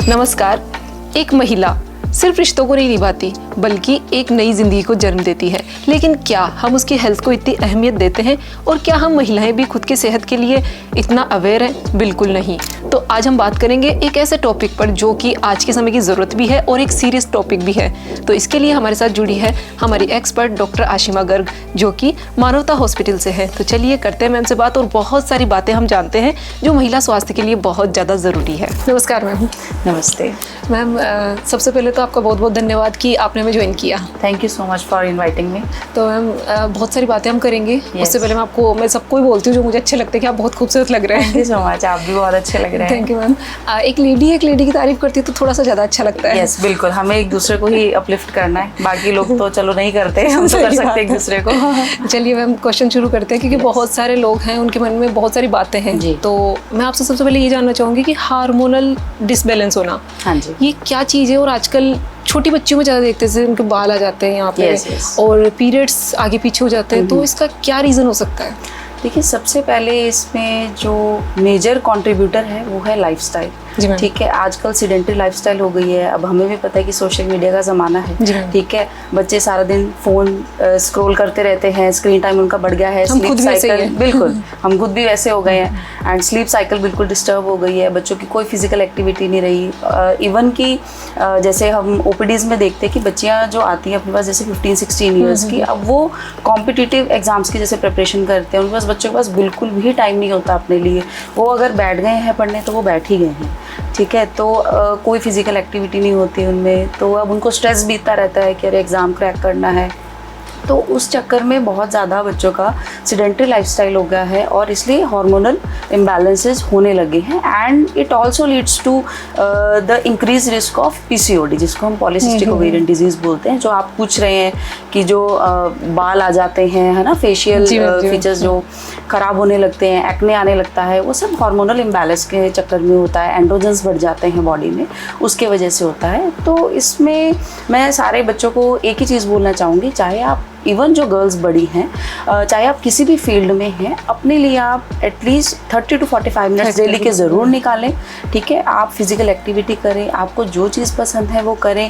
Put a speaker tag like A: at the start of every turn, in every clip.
A: नमस्कार। एक महिला सिर्फ रिश्तों को नहीं निभाती बल्कि एक नई जिंदगी को जन्म देती है, लेकिन क्या हम उसकी हेल्थ को इतनी अहमियत देते हैं? और क्या हम महिलाएं भी खुद की सेहत के लिए इतना अवेयर हैं? बिल्कुल नहीं। तो आज हम बात करेंगे एक ऐसे टॉपिक पर जो कि आज के समय की ज़रूरत भी है और एक सीरियस टॉपिक भी है। तो इसके लिए हमारे साथ जुड़ी है हमारी एक्सपर्ट डॉक्टर आशिमा गर्ग, जो कि मानवता हॉस्पिटल से है। तो चलिए करते हैं मैम से बात और बहुत सारी बातें हम जानते हैं जो महिला स्वास्थ्य के लिए बहुत ज़्यादा ज़रूरी है। नमस्कार मैम।
B: नमस्ते
A: मैम, सबसे पहले तो आपका बहुत बहुत धन्यवाद कि आपने हमें ज्वाइन किया।
B: Thank you so much for inviting me.
A: तो मैम बहुत सारी बातें हम करेंगे। उससे पहले मैं सबको ही बोलती हूँ जो मुझे अच्छे लगते हैं कि आप बहुत खूबसूरत लग रहे हैं।
B: थैंक यू सो मच, आप भी बहुत अच्छे लग रहे हैं।
A: Thank you ma'am. एक लेडी की तारीफ करती है तो थोड़ा सा ज़्यादा अच्छा लगता है।
B: यस बिल्कुल, हमें एक दूसरे को ही अपलिफ्ट करना है, बाकी लोग तो चलो नहीं करते, हम तो कर सकते हैं एक दूसरे को।
A: चलिए मैम क्वेश्चन शुरू करते हैं, क्योंकि बहुत सारे लोग हैं, उनके मन में बहुत सारी बातें हैं। तो मैं आपसे सबसे पहले ये जानना चाहूँगी कि हार्मोनल डिसबैलेंस होना,
B: हाँ जी,
A: ये क्या चीज़ है? और आजकल छोटी बच्चियों में ज़्यादा देखते हैं, उनके बाल आ जाते हैं यहाँ पे, और पीरियड्स आगे पीछे हो जाते हैं, तो इसका क्या रीज़न हो सकता है?
B: देखिए सबसे पहले इसमें जो मेजर कंट्रीब्यूटर है वो है लाइफस्टाइल। ठीक है, आजकल सीडेंटरी लाइफस्टाइल हो गई है। अब हमें भी पता है कि सोशल मीडिया का ज़माना है। ठीक है, बच्चे सारा दिन फ़ोन स्क्रॉल करते रहते हैं, स्क्रीन टाइम उनका बढ़ गया है। स्लीप साइकिल बिल्कुल, हम खुद भी वैसे हो गए हैं। एंड स्लीप साइकिल बिल्कुल डिस्टर्ब हो गई है, बच्चों की कोई फिजिकल एक्टिविटी नहीं रही। इवन कि जैसे हम ओपीडीज़ में देखते हैं कि बच्चियाँ जो आती हैं अपने पास, जैसे 15-16 ईयर्स की, अब वो कॉम्पिटिटिव एग्जाम्स की जैसे प्रिपरेशन करते हैं, उनके पास बच्चों के पास बिल्कुल भी टाइम नहीं होता अपने लिए। वो अगर बैठ गए हैं पढ़ने तो वो बैठ ही गए हैं। ठीक है, तो कोई फिजिकल एक्टिविटी नहीं होती उनमें, तो अब उनको स्ट्रेस भी इतना रहता है कि अरे एग्ज़ाम क्रैक करना है। तो उस चक्कर में बहुत ज़्यादा बच्चों का सीडेंटरी लाइफस्टाइल हो गया है और इसलिए हार्मोनल इम्बैलेंसेस होने लगे हैं। And it also leads to the increase risk of PCOD, जिसको हम पॉलीसिस्टिक ओवेरियन डिजीज़ बोलते हैं। जो आप पूछ रहे हैं कि जो बाल आ जाते हैं, है ना, फेशियल फीचर्स जो ख़राब होने लगते हैं, एक्ने आने लगता है, वो सब हार्मोनल इम्बैलेंस के चक्कर में होता है। एंड्रोजन्स बढ़ जाते हैं बॉडी में, उसके वजह से होता है। तो इसमें मैं सारे बच्चों को एक ही चीज़ बोलना चाहूँगी, चाहे आप इवन जो गर्ल्स बड़ी हैं, चाहे आप किसी भी फील्ड में हैं, अपने लिए आप एटलीस्ट 30 to 45 मिनट्स डेली के ज़रूर निकालें। ठीक है, आप फिज़िकल एक्टिविटी करें, आपको जो चीज़ पसंद है वो करें।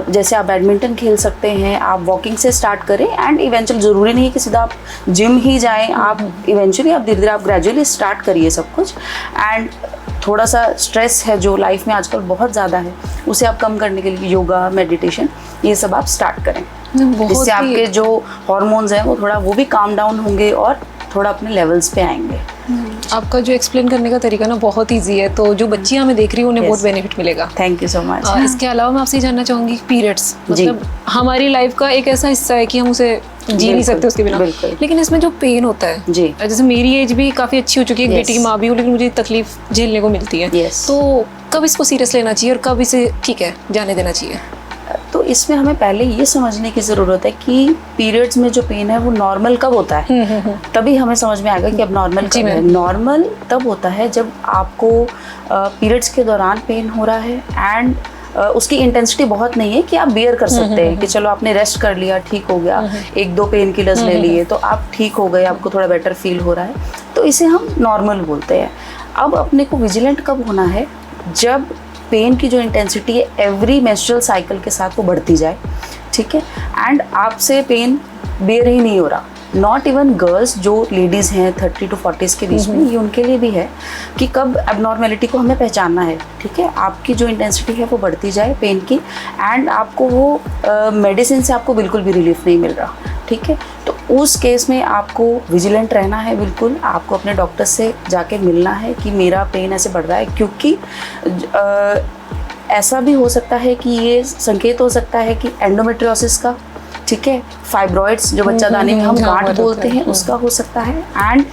B: जैसे आप बैडमिंटन खेल सकते हैं, आप वॉकिंग से स्टार्ट करें। एंड इवेंचुअली ज़रूरी नहीं है कि सीधा आप जिम ही जाएँ, आप इवेंचुअली आप धीरे धीरे आप ग्रेजुअली स्टार्ट करिए सब कुछ। एंड थोड़ा सा स्ट्रेस है जो लाइफ में आजकल बहुत ज़्यादा है, उसे आप कम करने के लिए योगा, मेडिटेशन, ये सब आप स्टार्ट करें, जिससे आपके जो हार्मोन्स हैं वो भी काम डाउन होंगे और थोड़ा अपने लेवल्स पे आएंगे।
A: आपका जो एक्सप्लेन करने का तरीका ना बहुत ईजी है, तो जो बच्चियां हमें देख रही हैं उन्हें बहुत बेनिफिट मिलेगा।
B: Thank you so much.
A: इसके अलावा मैं आपसे ये जानना चाहूँगी, पीरियड्स मतलब हमारी लाइफ का एक ऐसा हिस्सा है कि हम उसे जी नहीं सकते उसके बिना, लेकिन इसमें जो पेन होता है, जैसे मेरी एज भी काफ़ी अच्छी हो चुकी है, एक बेटी की माँ भी हूँ, लेकिन मुझे तकलीफ झेलने को मिलती है। तो कब इसको सीरियस लेना चाहिए और कब इसे ठीक है जाने देना चाहिए?
B: तो इसमें हमें पहले ये समझने की ज़रूरत है कि पीरियड्स में जो पेन है वो नॉर्मल कब होता है, तभी हमें समझ में आएगा कि अब नॉर्मल कब है। नॉर्मल तब होता है जब आपको पीरियड्स के दौरान पेन हो रहा है एंड उसकी इंटेंसिटी बहुत नहीं है कि आप बियर कर सकते हैं, कि चलो आपने रेस्ट कर लिया, ठीक हो गया, 1-2 पेन किलर्स ले लिए तो आप ठीक हो गए, आपको थोड़ा बेटर फील हो रहा है, तो इसे हम नॉर्मल बोलते हैं। अब अपने को विजिलेंट कब होना है, जब पेन की जो इंटेंसिटी है एवरी मेंस्ट्रुअल साइकिल के साथ वो बढ़ती जाए। ठीक है, एंड आपसे पेन बेयर ही नहीं हो रहा। नॉट इवन गर्ल्स, जो लेडीज़ हैं 30 to 40 के बीच में, ये उनके लिए भी है कि कब एबनॉर्मेलिटी को हमें पहचानना है। ठीक है, आपकी जो इंटेंसिटी है वो बढ़ती जाए पेन की, एंड आपको वो मेडिसिन से आपको बिल्कुल भी रिलीफ नहीं मिल रहा। ठीक है, तो उस केस में आपको विजिलेंट रहना है। बिल्कुल आपको अपने डॉक्टर से जाके मिलना है कि मेरा पेन ऐसे बढ़ रहा है, क्योंकि ऐसा भी हो सकता है कि ये संकेत हो सकता है कि एंडोमेट्रियोसिस का, ठीक है, फाइब्रॉइड्स जो बच्चादानी में हम गांठ बोलते हैं उसका हो सकता है, एंड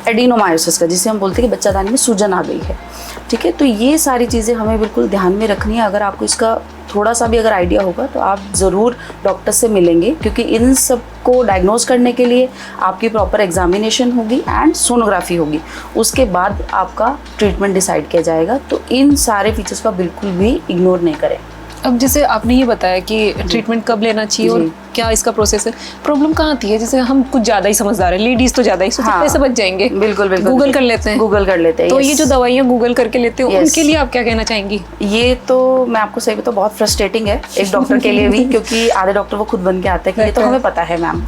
B: एडिनोमायोसिस का, जिसे हम बोलते हैं कि बच्चादानी में सूजन आ गई है। ठीक है, तो ये सारी चीज़ें हमें बिल्कुल ध्यान में रखनी है। अगर आपको इसका थोड़ा सा भी अगर आइडिया होगा तो आप ज़रूर डॉक्टर से मिलेंगे, क्योंकि इन सब को डायग्नोज करने के लिए आपकी प्रॉपर एग्जामिनेशन होगी एंड सोनोग्राफी होगी, उसके बाद आपका ट्रीटमेंट डिसाइड किया जाएगा। तो इन सारे फीचर्स को बिल्कुल भी इग्नोर नहीं करें।
A: अब जैसे आपने ये बताया कि ट्रीटमेंट कब लेना चाहिए और क्या इसका प्रोसेस है, प्रॉब्लम कहाँ आती है? जैसे हम कुछ ज़्यादा ही समझदार है, लेडीज़ तो ज़्यादा ही सोचते हैं पैसे बच जाएंगे,
B: बिल्कुल बिल्कुल
A: गूगल कर लेते हैं,
B: गूगल कर लेते हैं।
A: तो ये जो दवाइयाँ गूगल करके लेते हैं उनके लिए आप क्या कहना चाहेंगी?
B: ये तो मैं आपको सही बताऊं बहुत फ्रस्ट्रेटिंग है एक डॉक्टर के लिए भी, क्योंकि आधे डॉक्टर वो खुद बन के आते हैं कि ये तो हमें पता है मैम,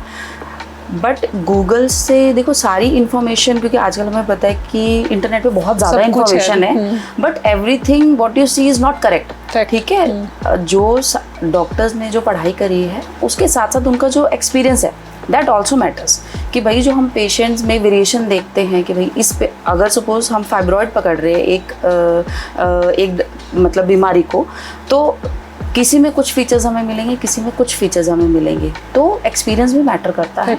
B: बट गूगल से देखो सारी इन्फॉर्मेशन, क्योंकि आजकल हमें पता है कि इंटरनेट पे बहुत ज़्यादा इन्फॉर्मेशन है, but everything what you see is not correct. ठीक है, जो डॉक्टर्स ने जो पढ़ाई करी है उसके साथ साथ उनका जो एक्सपीरियंस है दैट ऑल्सो मैटर्स, कि भाई जो हम पेशेंट्स में वेरिएशन देखते हैं कि भाई इस पे अगर सपोज हम फाइब्रॉइड पकड़ रहे हैं एक मतलब बीमारी को, तो किसी में कुछ फीचर्स हमें मिलेंगे, किसी में कुछ फीचर्स हमें मिलेंगे, तो एक्सपीरियंस भी मैटर करता है।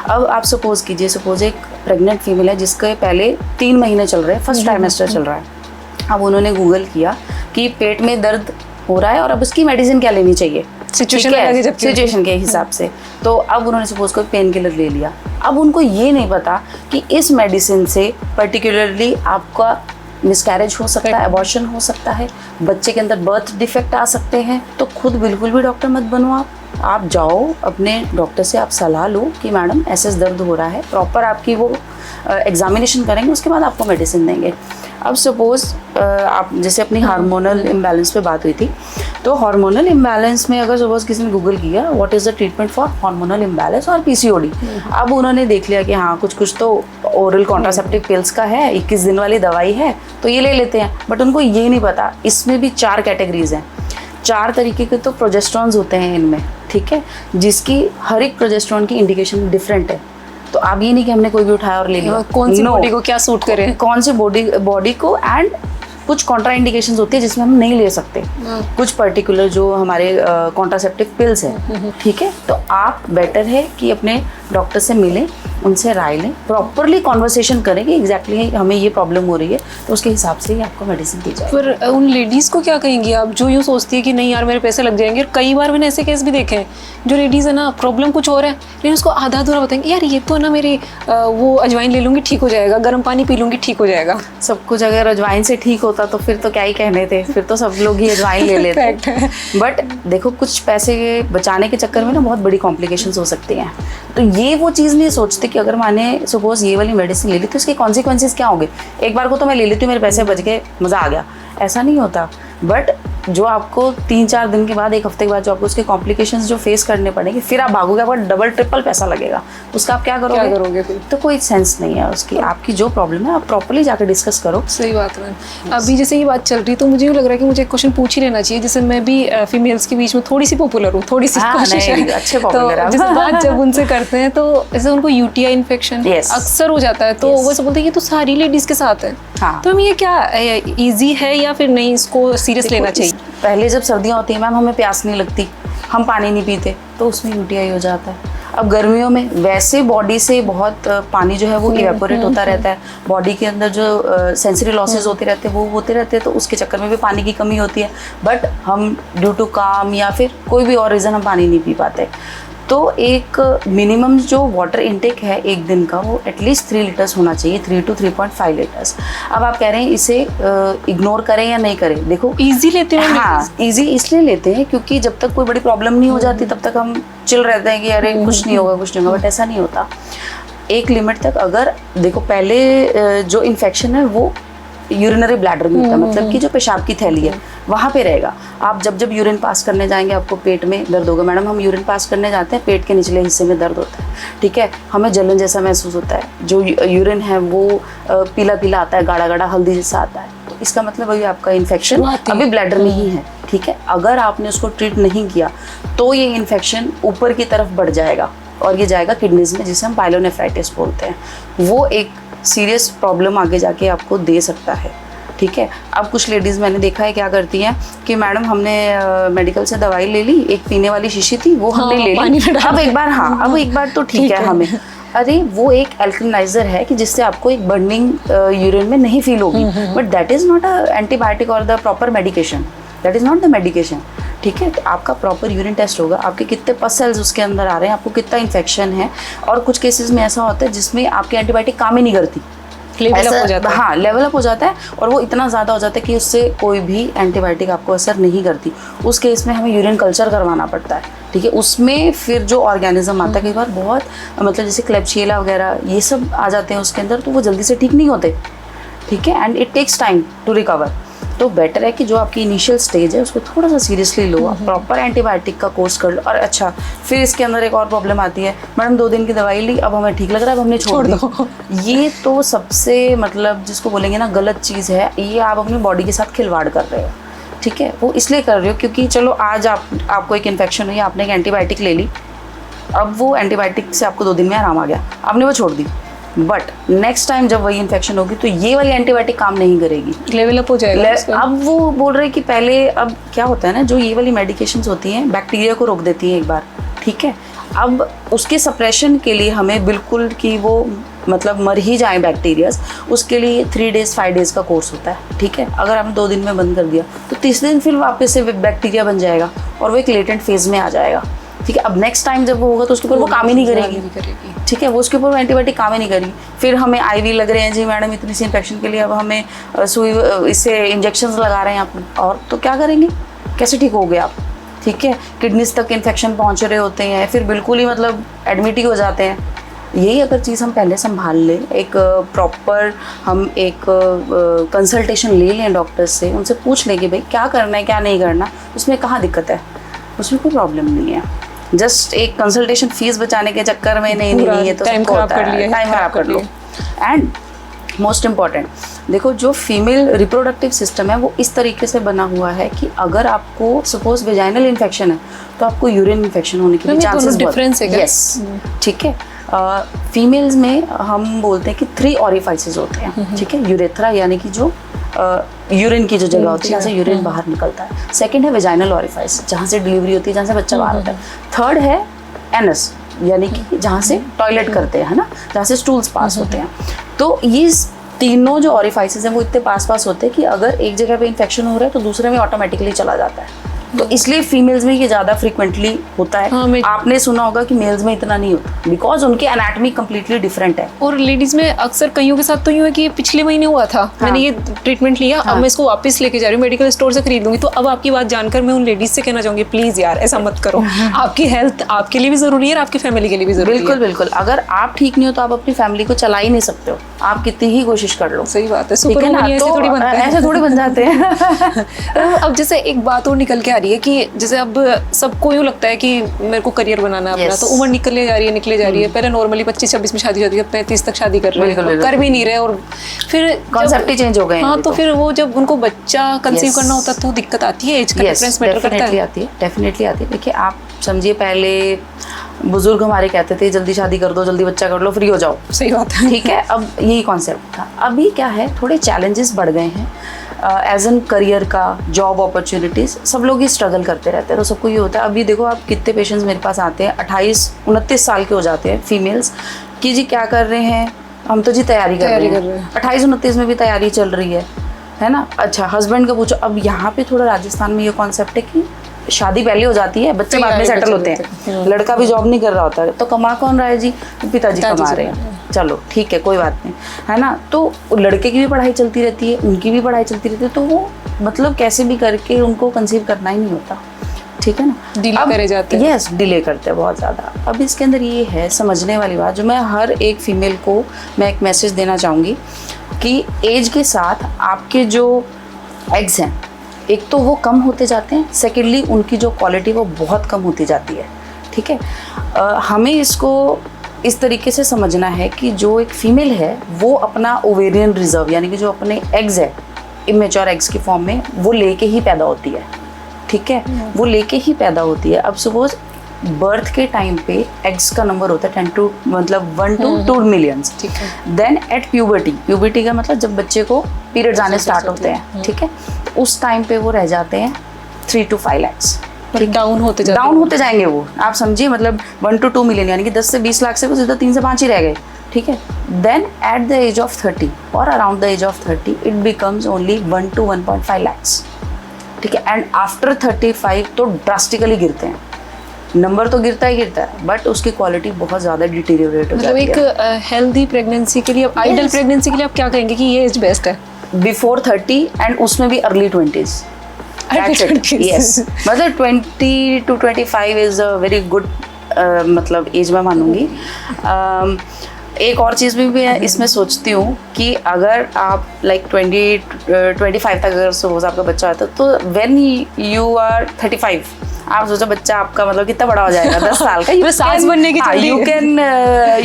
B: अब आप सपोज कीजिए, सपोज एक प्रेग्नेंट फीमेल है जिसके पहले 3 महीने चल रहे हैं, फर्स्ट ट्राइमेस्टर चल रहा है, अब उन्होंने गूगल किया कि पेट में दर्द हो रहा है और अब उसकी मेडिसिन क्या लेनी चाहिए सिचुएशन के हिसाब से, तो अब उन्होंने सपोज कोई पेन किलर ले लिया। अब उनको ये नहीं पता कि इस मेडिसिन से पर्टिकुलरली आपका मिसकैरेज हो सकता है, अबॉर्शन हो सकता है, बच्चे के अंदर बर्थ डिफेक्ट आ सकते हैं। तो खुद बिल्कुल भी डॉक्टर मत बनो आप जाओ अपने डॉक्टर से, आप सलाह लो कि मैडम ऐसे दर्द हो रहा है, प्रॉपर आपकी वो एग्जामिनेशन करेंगे, उसके बाद आपको मेडिसिन देंगे। अब सपोज आप जैसे अपनी हार्मोनल इम्बैलेंस पे बात हुई थी, तो हार्मोनल इम्बैलेंस में अगर सपोज किसी ने गूगल किया what is the treatment for hormonal imbalance और पीसीओडी, अब उन्होंने देख लिया कि हाँ कुछ तो ओरल कॉन्ट्रासेप्टिव पिल्स का है, 21 दिन वाली दवाई है, तो ये ले लेते हैं। बट उनको ये नहीं पता इसमें भी 4 कैटेगरीज हैं, 4 तरीके के तो प्रोजेस्टेरॉन्स होते हैं इनमें, ठीक है, जिसकी हर एक प्रोजेस्टेरॉन की इंडिकेशन डिफरेंट है। तो आप ये नहीं कि हमने कोई भी उठाया और ले लिया,
A: कौन सी बॉडी को क्या सूट करे,
B: कौन सी बॉडी को, एंड कुछ कॉन्ट्रा इंडिकेशंस होती है जिसमें हम नहीं ले सकते, कुछ पर्टिकुलर जो हमारे कॉन्ट्रासेप्टिव पिल्स हैं, ठीक है। तो आप बेटर है कि अपने डॉक्टर से मिलें, उनसे राय लें, प्रॉपरली कॉन्वर्सेशन करें कि एग्जैक्टली हमें ये प्रॉब्लम हो रही है, तो उसके हिसाब से ही आपको मेडिसिन दी जाए।
A: पर उन लेडीज़ को क्या कहेंगी आप जो यूँ सोचती है कि नहीं यार मेरे पैसे लग जाएंगे, और कई बार मैंने ऐसे केस भी देखे हैं जो लेडीज़ है ना प्रॉब्लम कुछ और है लेकिन उसको आधा अधूरा बताएंगे, यार ये तो ना मेरी वो अजवाइन ले लूँगी ठीक हो जाएगा, गर्म पानी पी लूँगी ठीक हो जाएगा।
B: सब कुछ अगर अजवाइन से ठीक होता तो फिर तो क्या ही कहने थे, फिर तो सब लोग ही अजवाइन ले लेते। बट देखो कुछ पैसे बचाने के चक्कर में ना बहुत बड़ी कॉम्प्लिकेशंस हो सकती हैं, तो ये वो चीज़ नहीं सोचते कि अगर मैंने सपोज ये वाली मेडिसिन ले ली तो इसके कॉन्सिक्वेंसेस क्या होंगे। एक बार को तो मैं ले लेती हूँ, मेरे पैसे बच गए, मज़ा आ गया, ऐसा नहीं होता। बट जो आपको 3-4 दिन के बाद, 1 हफ्ते के बाद जो आपको उसके कॉम्प्लिकेशंस जो फेस करने पड़ेंगे, फिर आप भागोगे, आपका डबल ट्रिपल पैसा लगेगा, उसका आप क्या करोगे फिर? तो कोई सेंस नहीं है उसकी। आपकी जो प्रॉब्लम है आप प्रॉपर्ली जाकर डिस्कस करो।
A: सही बात है। अभी जैसे ये बात चल रही तो मुझे यूँ लग रहा है कि मुझे एक क्वेश्चन पूछ ही लेना चाहिए, जैसे मैं भी फीमेल्स के बीच में थोड़ी सी पॉपुलर हूँ, थोड़ी सी कोशिश है,
B: अच्छे पॉपुलर
A: है। जैसे बात जब उनसे करते हैं तो जैसे उनको यूटीआई इन्फेक्शन अक्सर हो जाता है, तो वो सब बोलते हैं ये तो सारी लेडीज के साथ है, तो ये क्या ईजी है या फिर नहीं, इसको सीरियस लेना चाहिए?
B: पहले जब सर्दियाँ होती हैं मैम, हमें प्यास नहीं लगती, हम पानी नहीं पीते, तो उसमें यूटीआई हो जाता है। अब गर्मियों में वैसे बॉडी से बहुत पानी जो है वो इवेपोरेट होता रहता है, बॉडी के अंदर जो सेंसरी लॉसेस होते रहते हैं वो होते रहते हैं, तो उसके चक्कर में भी पानी की कमी होती है। बट हम ड्यू टू काम या फिर कोई भी और रीज़न हम पानी नहीं पी पाते, तो एक मिनिमम जो वाटर इनटेक है एक दिन का वो एटलीस्ट 3 लीटर्स होना चाहिए, 3 to 3.5 लीटर्स। अब आप कह रहे हैं इसे इग्नोर करें या नहीं करें, देखो
A: ईजी लेते हैं।
B: हाँ, ईजी इसलिए लेते हैं क्योंकि जब तक कोई बड़ी प्रॉब्लम नहीं हो जाती तब तक हम चिल रहते हैं कि अरे कुछ नहीं होगा कुछ नहीं होगा, बट ऐसा नहीं होता। एक लिमिट तक अगर देखो, पहले जो इन्फेक्शन है वो यूरिनरी ब्लैडर में होता है, मतलब कि जो पेशाब की थैली है वहाँ पे रहेगा। आप जब यूरिन पास करने जाएंगे आपको पेट में दर्द होगा। मैडम हम यूरिन पास करने जाते हैं, पेट के निचले हिस्से में दर्द होता है, ठीक है, हमें जलन जैसा महसूस होता है, जो यूरिन है वो पीला पीला आता है, गाढ़ा गाढ़ा हल्दी जैसा आता है, तो इसका मतलब अभी आपका इन्फेक्शन अभी ब्लैडर में ही है, ठीक है। अगर आपने उसको ट्रीट नहीं किया तो ये इन्फेक्शन ऊपर की तरफ बढ़ जाएगा और ये जाएगा किडनीज में, जिसे हम पाइलोनेफ्राइटिस बोलते हैं। वो एक सीरियस प्रॉब्लम आगे जाके आपको दे सकता है, ठीक है। अब कुछ लेडीज़ मैंने देखा है क्या करती हैं कि मैडम हमने मेडिकल से दवाई ले ली, एक पीने वाली शीशी थी वो हमने ले ली, अब एक बार तो ठीक है हमें, अरे वो एक एल्कलाइजर है कि जिससे आपको एक बर्निंग यूरिन में नहीं फील होगी, but that is not a antibiotic और the proper medication, that is not the medication, ठीक है। तो आपका प्रॉपर यूरिन टेस्ट होगा, आपके कितने पस सेल्स उसके अंदर आ रहे हैं, आपको कितना इन्फेक्शन है, और कुछ केसेस में ऐसा होता है जिसमें आपकी एंटीबायोटिक काम ही नहीं करती,
A: लेवल अप हो जाता है।
B: हाँ, लेवल अप हो जाता है और वो इतना ज़्यादा हो जाता है कि उससे कोई भी एंटीबायोटिक आपको असर नहीं करती। उस केस में हमें यूरिन कल्चर करवाना पड़ता है, ठीक है। उसमें फिर जो ऑर्गेनिज्म आता है कई बार बहुत, मतलब जैसे क्लेब्सिएला वगैरह ये सब आ जाते हैं उसके अंदर, तो वो जल्दी से ठीक नहीं होते, ठीक है। And it takes time to recover. तो बेटर है कि जो आपकी इनिशियल स्टेज है उसको थोड़ा सा सीरियसली लो, प्रॉपर एंटीबायोटिक का कोर्स कर लो। और अच्छा, फिर इसके अंदर एक और प्रॉब्लम आती है, मैडम 2 दिन की दवाई ली, अब हमें ठीक लग रहा है, अब हमने छोड़ दी। ये तो सबसे मतलब जिसको बोलेंगे ना गलत चीज़ है, ये आप अपनी बॉडी के साथ खिलवाड़ कर रहे हो, ठीक है। वो इसलिए कर रहे हो क्योंकि चलो आज आपको एक इन्फेक्शन हुई, आपने एक एंटीबायोटिक ले ली, अब वो एंटीबायोटिक से आपको 2 दिन में आराम आ गया, आपने वो छोड़ दी। बट नेक्स्ट टाइम जब वही इन्फेक्शन होगी तो ये वाली एंटीबायोटिक काम नहीं करेगी,
A: लेवल अप हो जाएगा।
B: अब वो बोल रहे हैं कि पहले, अब क्या होता है ना, जो ये वाली मेडिकेशंस होती हैं बैक्टीरिया को रोक देती हैं एक बार, ठीक है। अब उसके सप्रेशन के लिए हमें बिल्कुल कि वो मतलब मर ही जाए बैक्टीरियाज, उसके लिए 3 डेज 5 डेज का कोर्स होता है, ठीक है। अगर आपने 2 दिन में बंद कर दिया तो तीसरे दिन फिर वापस से बैक्टीरिया बन जाएगा और वो एक लेटेंट फेज में आ जाएगा, ठीक है। अब नेक्स्ट टाइम जब वो होगा तो उसके ऊपर वो काम ही नहीं करेगी, ठीक है। वो उसके ऊपर एंटीबायोटिक काम ही नहीं करेगी। फिर हमें आईवी लग रहे हैं जी मैडम इतनी सी इन्फेक्शन के लिए, अब हमें सुई इससे इंजेक्शंस लगा रहे हैं आप, और तो क्या करेंगे, कैसे ठीक हो गए आप, ठीक है। किडनीज तक इन्फेक्शन पहुंच रहे होते हैं, फिर बिल्कुल ही मतलब एडमिट ही हो जाते हैं। यही अगर चीज़ हम पहले संभाल लें, एक प्रॉपर हम एक कंसल्टेशन ले लें डॉक्टर से, उनसे पूछ लें कि भाई क्या करना है क्या नहीं करना, उसमें कहाँ दिक्कत है, उसमें कोई प्रॉब्लम नहीं है। जस्ट एक कंसल्टेशन फीस बचाने के चक्कर में नहीं ये तो
A: टाइम खराब कर लो।
B: एंड मोस्ट इम्पॉर्टेंट, देखो जो फीमेल रिप्रोडक्टिव सिस्टम है वो इस तरीके से बना हुआ है कि अगर आपको सपोज वेजाइनल इन्फेक्शन है तो आपको यूरिन इन्फेक्शन होने के भी चांसेस
A: डिफरेंस है।
B: यस, ठीक है। फीमेल्स में हम बोलते हैं कि 3 ऑरिफाइसेस होते हैं, ठीक है। यूरेथ्रा यानी कि जो यूरिन की जो जगह होती है जहाँ से यूरिन बाहर निकलता है। सेकंड है वेजाइनल ऑरिफाइस जहाँ से डिलीवरी होती है, जहाँ से बच्चा बाहर होता है। थर्ड है एनस यानी कि जहाँ से टॉयलेट करते हैं, है ना, जहाँ से स्टूल्स पास होते हैं। तो ये तीनों जो ऑरिफाइसेस हैं वो इतने पास होते हैं कि अगर एक जगह पे इन्फेक्शन हो रहा है तो दूसरे में ऑटोमेटिकली चला जाता है। तो इसलिए फीमेल्स में ये ज़्यादा फ्रीक्वेंटली होता है।
A: हाँ,
B: आपने सुना होगा कि मेल्स में इतना नहीं होता, बिकॉज उनकी एनाटॉमी कम्प्लीटली डिफरेंट है।
A: और लेडीज में अक्सर कईयों के साथ तो यूँ है कि पिछले महीने हुआ था, मैंने ये ट्रीटमेंट लिया, अब मैं इसको वापस लेके जा रही हूँ, मेडिकल स्टोर से खरीद लूंगी। तो अब आपकी बात जानकर मैं उन लेडीज से कहना चाहूंगी, प्लीज यार ऐसा मत करो। आपकी हेल्थ आपके लिए भी जरूरी है और आपकी फैमिली के लिए भी जरूरी है।
B: बिल्कुल बिल्कुल, अगर आप ठीक नहीं हो तो आप अपनी फैमिली को चला ही नहीं सकते हो, आप कितनी ही कोशिश कर लो।
A: सही बात है,
B: ठीक है ना,
A: ऐसे थोड़ी
B: बन जाते हैं।
A: अब जैसे एक बात और निकल के आ रही है कि जैसे अब सबको यूँ लगता है कि मेरे को करियर बनाना है अपना, तो उम्र निकले जा रही है। पहले नॉर्मली 25-26 में शादी होती है, 35 तक शादी कर रहे हैं, कर भी नहीं रहे, और फिर
B: कॉन्सेप्ट ही चेंज हो गए।
A: हाँ, तो फिर वो जब उनको बच्चा कंसीव करना होता है तो दिक्कत आती है, एज का डिफरेंस मैटर करता है।
B: डेफिनेटली आती है। देखिए आप समझिए, पहले बुजुर्ग हमारे कहते थे जल्दी शादी कर दो, जल्दी बच्चा कर लो, फ्री हो जाओ।
A: सही बात है,
B: ठीक है। अब यही कॉन्सेप्ट था। अभी क्या है, थोड़े चैलेंजेस बढ़ गए हैं एज एन करियर का, जॉब अपॉर्चुनिटीज़, सब लोग ही स्ट्रगल करते रहते हैं, तो सबको ये होता है। अभी देखो आप कितने पेशेंट्स मेरे पास आते हैं 28-29 साल के हो जाते हैं फीमेल्स, कि जी क्या कर रहे हैं, हम तो जी तैयारी कर रहे हैं। 28-29 में भी तैयारी चल रही है ना। अच्छा, हस्बैंड का पूछो। अब यहाँ पे थोड़ा राजस्थान में ये कॉन्सेप्ट है कि शादी पहले हो जाती है, बच्चे बाद में सेटल होते हैं, लड़का भी जॉब नहीं कर रहा होता है, तो कमा कौन रहा है जी, पिताजी कमा रहे हैं, चलो ठीक है कोई बात नहीं, है ना। तो लड़के की भी पढ़ाई चलती रहती है, उनकी भी पढ़ाई चलती रहती है, तो वो मतलब कैसे भी करके उनको कंसीव करना ही नहीं होता, ठीक है ना।
A: डिले करे जाते हैं।
B: यस, डिले करते हैं बहुत ज़्यादा। अब इसके अंदर ये है समझने वाली बात, जो मैं हर एक फीमेल को मैं एक मैसेज देना चाहूँगी कि एज के साथ आपके जो एग्स हैं, एक तो वो कम होते जाते हैं, सेकेंडली उनकी जो क्वालिटी वो बहुत कम होती जाती है, ठीक है। हमें इसको इस तरीके से समझना है कि जो एक फीमेल है वो अपना ओवेरियन रिजर्व यानी कि जो अपने एग्स है इमेच्योर एग्स की फॉर्म में वो लेके ही पैदा होती है, ठीक है। वो लेके ही पैदा होती है। अब सपोज बर्थ के टाइम पे एग्स का नंबर होता है 1 to 2 मिलियंस, ठीक है। देन एट प्यूबर्टी का मतलब जब बच्चे को पीरियड्स आने स्टार्ट होते हैं, ठीक है, तो उस टाइम पे वो रह जाते हैं 3 to 5 lakhs,
A: डाउन होते
B: जाएंगे वो, आप समझिए, मतलब 1 to 2 मिलियन यानी कि 10 से 20 लाख से वो सीधा 3 से 5 ही रह गए, ठीक है। Then at the age of 30 और around the age of 30 it becomes only 1 to 1.5 lakhs, ठीक है। एंड आफ्टर 35 तो ड्रास्टिकली गिरते हैं, नंबर तो गिरता ही गिरता है, बट उसकी क्वालिटी बहुत ज़्यादा डिटीरियोरेट हो जाती है।
A: मतलब एक हेल्दी प्रेगनेंसी के लिए, आइडल प्रेगनेंसी के लिए आप क्या कहेंगे कि ये एज बेस्ट है?
B: बिफोर 30 एंड उसमें भी अर्ली 20s। यस, मतलब 20 to 25 is a very good मतलब एज मैं मानूंगी। एक और चीज़ भी मैं इसमें सोचती हूँ कि अगर आप लाइक 25 तक अगर सपोज आपका बच्चा होता है, तो व्हेन यू आर 35 आप सोचो बच्चा आपका मतलब कितना बड़ा हो जाएगा, 10 साल का।
A: सास बनने की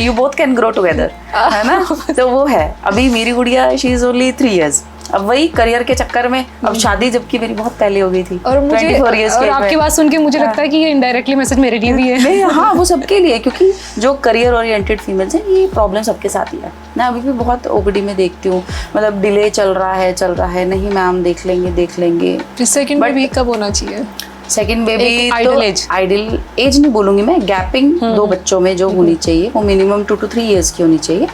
B: you both can grow together, है ना। तो वो है। अभी मेरी गुड़िया शी इज ओनली 3 years। अब वही करियर के चक्कर में, अब शादी जबकि मेरी बहुत पहले हो गई थी,
A: और मुझे
B: 24 years
A: और आपकी बात सुन के मुझे लगता है कि ये इनडायरेक्टली मैसेज मेरे लिए भी है।
B: नहीं, हाँ, वो सबके लिए, क्योंकि जो करियर ओरिएंटेड फीमेल्स हैं ये प्रॉब्लम सबके साथ ही है। मैं अभी भी बहुत ओपीडी में देखती हूँ, मतलब डिले चल रहा है, नहीं मैम देख लेंगे।
A: सेकंड बेबी कब होना चाहिए?
B: सेकंड बेबी
A: तो
B: आइडियल एज नहीं बोलूंगी मैं, गैपिंग 2 बच्चों में जो होनी चाहिए वो मिनिमम 2 to 3 years की होनी चाहिए।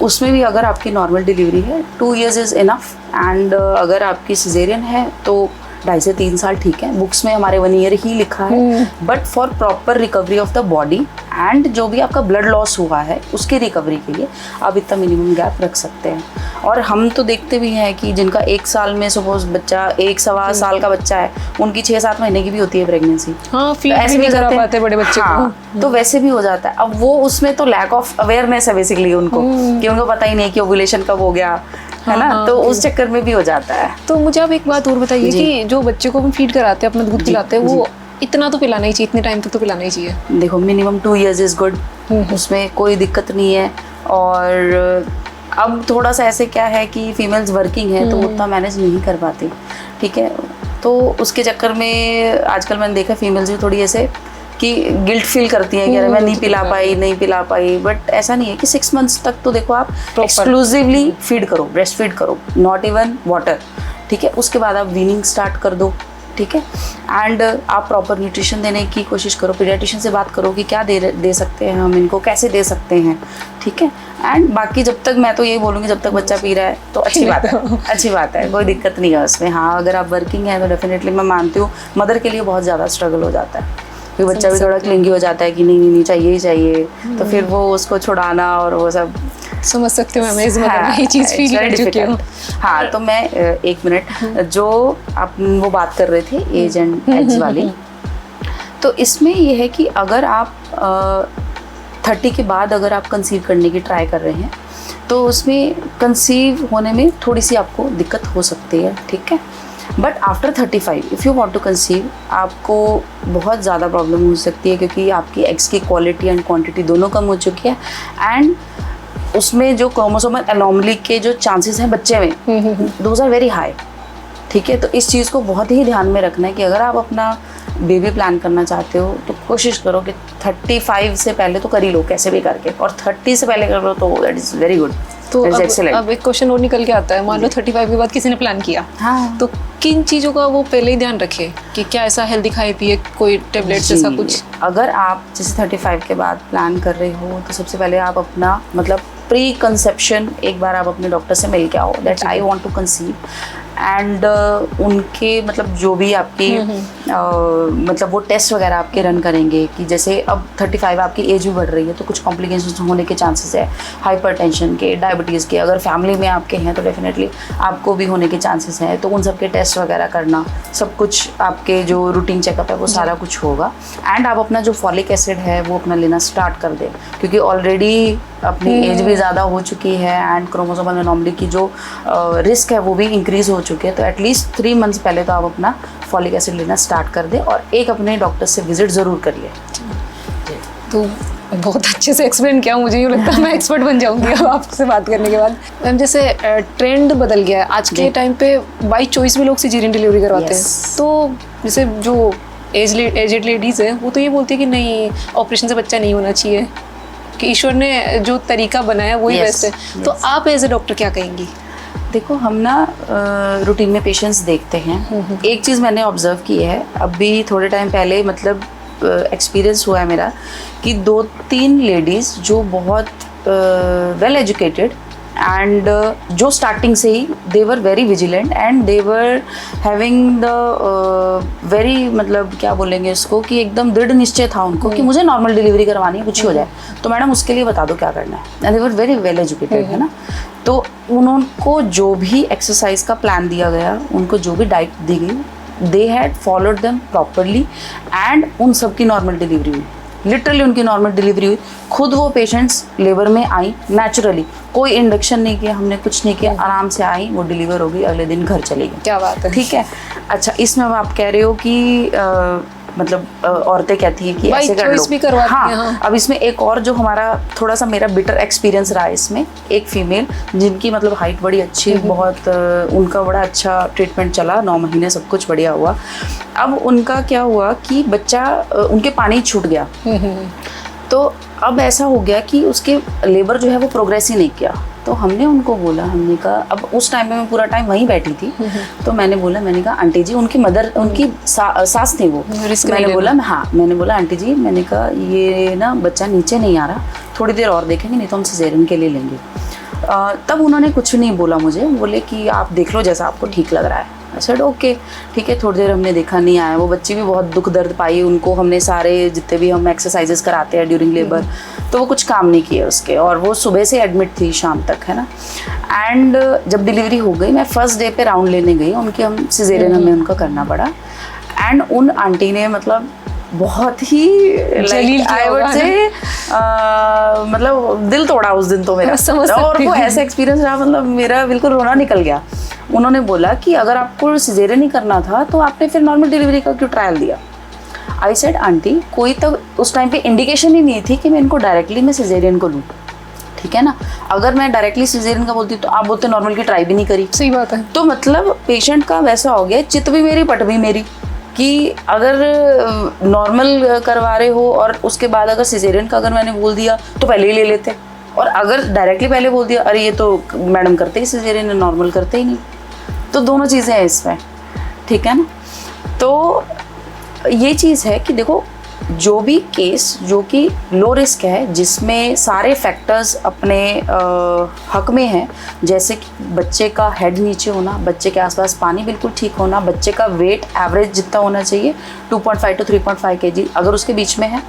B: उसमें भी अगर आपकी नॉर्मल डिलीवरी है 2 years इज़ इनफ, एंड अगर आपकी सिजेरियन है तो 2.5 से 3 साल ठीक है। बुक्स में हमारे 1 year ही लिखा है, but for proper recovery of the body and जो भी आपका ब्लड लॉस हुआ है उसकी रिकवरी के लिए आप इतना मिनिमम गैप रख सकते हैं। और हम तो देखते भी हैं कि जिनका 1 साल में सपोज बच्चा 1-1.25 साल का बच्चा है, उनकी 6-7 महीने की भी होती है प्रेगनेंसी।
A: हाँ, फीड भी नहीं करा पाते बड़े बच्चे को।
B: तो वैसे भी हो जाता है। अब वो उसमें तो लैक ऑफ अवेयरनेस है बेसिकली उनको, कि उनको पता ही नहीं कि ओव्यूलेशन कब हो गया, है ना। तो उस चक्कर में भी हो जाता है।
A: तो मुझे आप एक बात और बताइए कि जो बच्चे को हम फीड कराते हैं, अपना दूध पिलाते हैं, वो इतना तो पिलाना ही चाहिए, इतने टाइम तक तो पिलाना ही चाहिए।
B: देखो मिनिमम 2 years इज गुड, उसमें कोई दिक्कत नहीं है। और अब थोड़ा सा ऐसे क्या है कि फीमेल्स वर्किंग है तो उतना मैनेज नहीं कर पाती, ठीक है। तो उसके चक्कर में आजकल मैंने देखा फीमेल्स भी थोड़ी ऐसे कि गिल्ट फील करती हैं कि अरे मैं नहीं पिला पाई। बट ऐसा नहीं है कि 6 months तक तो देखो आप एक्सक्लूसिवली फीड करो, ब्रेस्ट फीड करो, नॉट इवन वाटर, ठीक है। उसके बाद आप वीनिंग स्टार्ट कर दो, ठीक है। एंड आप प्रॉपर न्यूट्रिशन देने की कोशिश करो, पीडियाट्रिशियन से बात करो कि क्या दे सकते हैं हम इनको, कैसे दे सकते हैं, ठीक है। एंड बाकी जब तक मैं तो यही बोलूँगी जब तक बच्चा पी रहा है तो अच्छी बात है, कोई दिक्कत नहीं है उसमें। हाँ, अगर आप वर्किंग है तो डेफिनेटली मैं मानती हूँ मदर के लिए बहुत ज़्यादा स्ट्रगल हो जाता है, क्योंकि बच्चा भी थोड़ा क्लिंगी हो जाता है कि नहीं चाहिए ही चाहिए, तो फिर वो उसको छुड़ाना और वो सब
A: समझ सकते हो। मैं इस मतलब ये चीज़ फील कर चुकी हूँ।
B: हाँ, तो मैं 1 मिनट जो आप वो बात कर रहे थे एज एंड एग्स वाली, तो इसमें ये है कि अगर आप 30 के बाद अगर आप कंसीव करने की ट्राई कर रहे हैं तो उसमें कंसीव होने में थोड़ी सी आपको दिक्कत हो सकती है, ठीक है। But after 35 if you want to conceive आपको बहुत ज़्यादा प्रॉब्लम हो सकती है, क्योंकि आपकी एग्स की क्वालिटी एंड क्वांटिटी दोनों कम हो चुकी है, एंड उसमें जो क्रोमोसोमल एनोमली के जो चांसेस हैं बच्चे में दोज आर वेरी हाई, ठीक है। तो इस चीज़ को बहुत ही ध्यान में रखना है कि अगर आप अपना बेबी प्लान करना चाहते हो तो कोशिश करो कि 35 से पहले तो कर ही लो कैसे भी करके, और 30 से पहले कर लो तो दैट इज़ वेरी गुड।
A: तो अब एक क्वेश्चन और निकल के आता है, मान लो 35 के बाद किसी ने प्लान किया,
B: हाँ,
A: तो किन चीज़ों का वो पहले ही ध्यान रखे कि क्या ऐसा हेल्दी खाए पिए, कोई टेबलेट्स ऐसा कुछ?
B: अगर आप जैसे 35 के बाद प्लान कर रहे हो तो सबसे पहले आप अपना मतलब प्री कंसेप्शन एक बार आप अपने डॉक्टर से मिल के आओ, that I want to conceive, and उनके मतलब जो भी आपकी मतलब वो टेस्ट वगैरह आपके रन करेंगे कि जैसे अब 35 आपकी एज भी बढ़ रही है तो कुछ कॉम्प्लिकेशंस होने के चांसेस है, हाइपरटेंशन के, डायबिटीज़ के, अगर फैमिली में आपके हैं तो डेफिनेटली आपको भी होने के चांसेस हैं। तो उन सब के टेस्ट वगैरह करना, सब कुछ आपके जो रूटीन चेकअप है वो सारा कुछ होगा। एंड आप अपना जो फॉलिक एसिड है वो अपना लेना स्टार्ट कर दें, क्योंकि ऑलरेडी अपनी एज भी ज़्यादा हो चुकी है एंड क्रोमोसोमल एनोमली की जो रिस्क है वो भी इंक्रीज़ हो चुकी है। तो एटलीस्ट 3 months पहले तो आप अपना फॉलिक एसिड लेना स्टार्ट कर दें और एक अपने डॉक्टर से विजिट ज़रूर करिए।
A: तो बहुत अच्छे से एक्सप्लेन किया, मुझे यूँ लगता है मैं एक्सपर्ट बन जाऊंगी अब आपसे बात करने के बाद। मैम जैसे ट्रेंड बदल गया है आज के टाइम पे, बाई चॉइस भी लोग सिजेरियन डिलीवरी करवाते हैं। तो जैसे जो एजेड लेडीज़ है वो तो ये बोलती है कि नहीं ऑपरेशन से बच्चा नहीं होना चाहिए, कि ईश्वर ने जो तरीका बनाया वही बेस्ट है। तो आप एज ए डॉक्टर क्या कहेंगी?
B: देखो हम ना रूटीन में पेशेंट्स देखते हैं। एक चीज़ मैंने ऑब्जर्व की है, अभी थोड़े टाइम पहले मतलब एक्सपीरियंस हुआ है मेरा कि 2-3 लेडीज़ जो बहुत वेल एजुकेटेड एंड जो स्टार्टिंग से ही they were very vigilant and they were having the very, मतलब क्या बोलेंगे इसको, कि एकदम दृढ़ निश्चय था उनको कि मुझे नॉर्मल डिलीवरी करवानी है, कुछ ही हो जाए तो मैडम उसके लिए बता दो क्या करना है। And they were very well educated, है ना। तो उनको जो भी एक्सरसाइज का प्लान दिया गया, उनको जो भी डाइट दी गई, they had followed them properly and उन सब की नॉर्मल डिलीवरी हुई, लिटरली उनकी नॉर्मल डिलीवरी हुई। खुद वो पेशेंट्स लेबर में आई नेचुरली, कोई इंडक्शन नहीं किया हमने, कुछ नहीं किया, आराम से आई, वो डिलीवर हो गई, अगले दिन घर चली गई।
A: क्या बात है।
B: ठीक है। अच्छा, इसमें आप कह रहे हो कि मतलब औरतें कहती हैं कि ऐसे कर लो,
A: भी करवाती हैं।
B: हाँ। अब इसमें एक और जो हमारा थोड़ा सा मेरा बिटर एक्सपीरियंस रहा है इसमें, एक फीमेल जिनकी मतलब हाइट बड़ी अच्छी, बहुत उनका बड़ा अच्छा ट्रीटमेंट चला, 9 महीने सब कुछ बढ़िया हुआ। अब उनका क्या हुआ कि बच्चा उनके पानी छूट गया, तो अब ऐसा हो गया कि उसके लेबर जो है वो प्रोग्रेस ही नहीं किया। तो हमने उनको बोला, हमने कहा, अब उस टाइम में मैं पूरा टाइम वहीं बैठी थी, तो मैंने कहा आंटी जी, उनकी मदर, उनकी सास थी वो, मैंने बोला आंटी जी, मैंने कहा ये ना बच्चा नीचे नहीं आ रहा, थोड़ी देर और देखेंगे, नहीं तो हम सिजेरियन के लिए लेंगे। तब उन्होंने कुछ नहीं बोला मुझे, बोले कि आप देख लो जैसा आपको ठीक लग रहा है। सर ओके ठीक है। थोड़ी देर हमने देखा, नहीं आया, वो बच्ची भी बहुत दुख दर्द पाई, उनको हमने सारे जितने भी हम एक्सरसाइजेस कराते हैं ड्यूरिंग लेबर, तो वो कुछ काम नहीं किए उसके, और वो सुबह से एडमिट थी शाम तक, है ना। एंड जब डिलीवरी हो गई, मैं फर्स्ट डे पे राउंड लेने गई, उनके हम सिजेरियन हमें उनका करना पड़ा। एंड उन आंटी ने मतलब बहुत ही आई वुड से मतलब दिल तोड़ा उस दिन तो मेरा, और वो ऐसा एक्सपीरियंस रहा, मतलब मेरा बिल्कुल रोना निकल गया। उन्होंने बोला कि अगर आपको सिजेरियन ही करना था तो आपने फिर नॉर्मल डिलीवरी का क्यों ट्रायल दिया। आई सेड आंटी, कोई तो उस टाइम पे इंडिकेशन ही नहीं थी कि मैं इनको डायरेक्टली मैं सिजेरियन को लूँ, ठीक है ना। अगर मैं डायरेक्टली सिजेरियन का बोलती तो आप बोलते नॉर्मल की ट्राई भी नहीं करी।
A: सही बात है।
B: तो मतलब पेशेंट का वैसा हो गया, चित भी मेरी पट भी मेरी, कि अगर नॉर्मल करवा रहे हो और उसके बाद अगर सिजेरियन का अगर मैंने बोल दिया तो पहले ही ले लेते, और अगर डायरेक्टली पहले बोल दिया अरे ये तो मैडम करते ही सिजेरियन, नॉर्मल करते ही नहीं। तो दोनों चीज़ें हैं इसमें, ठीक है ना। तो ये चीज़ है कि देखो, जो भी केस जो कि लो रिस्क है, जिसमें सारे फैक्टर्स अपने हक में हैं, जैसे कि बच्चे का हेड नीचे होना, बच्चे के आसपास पानी बिल्कुल ठीक होना, बच्चे का वेट एवरेज जितना होना चाहिए 2.5 to 3.5 kg, अगर उसके बीच में है,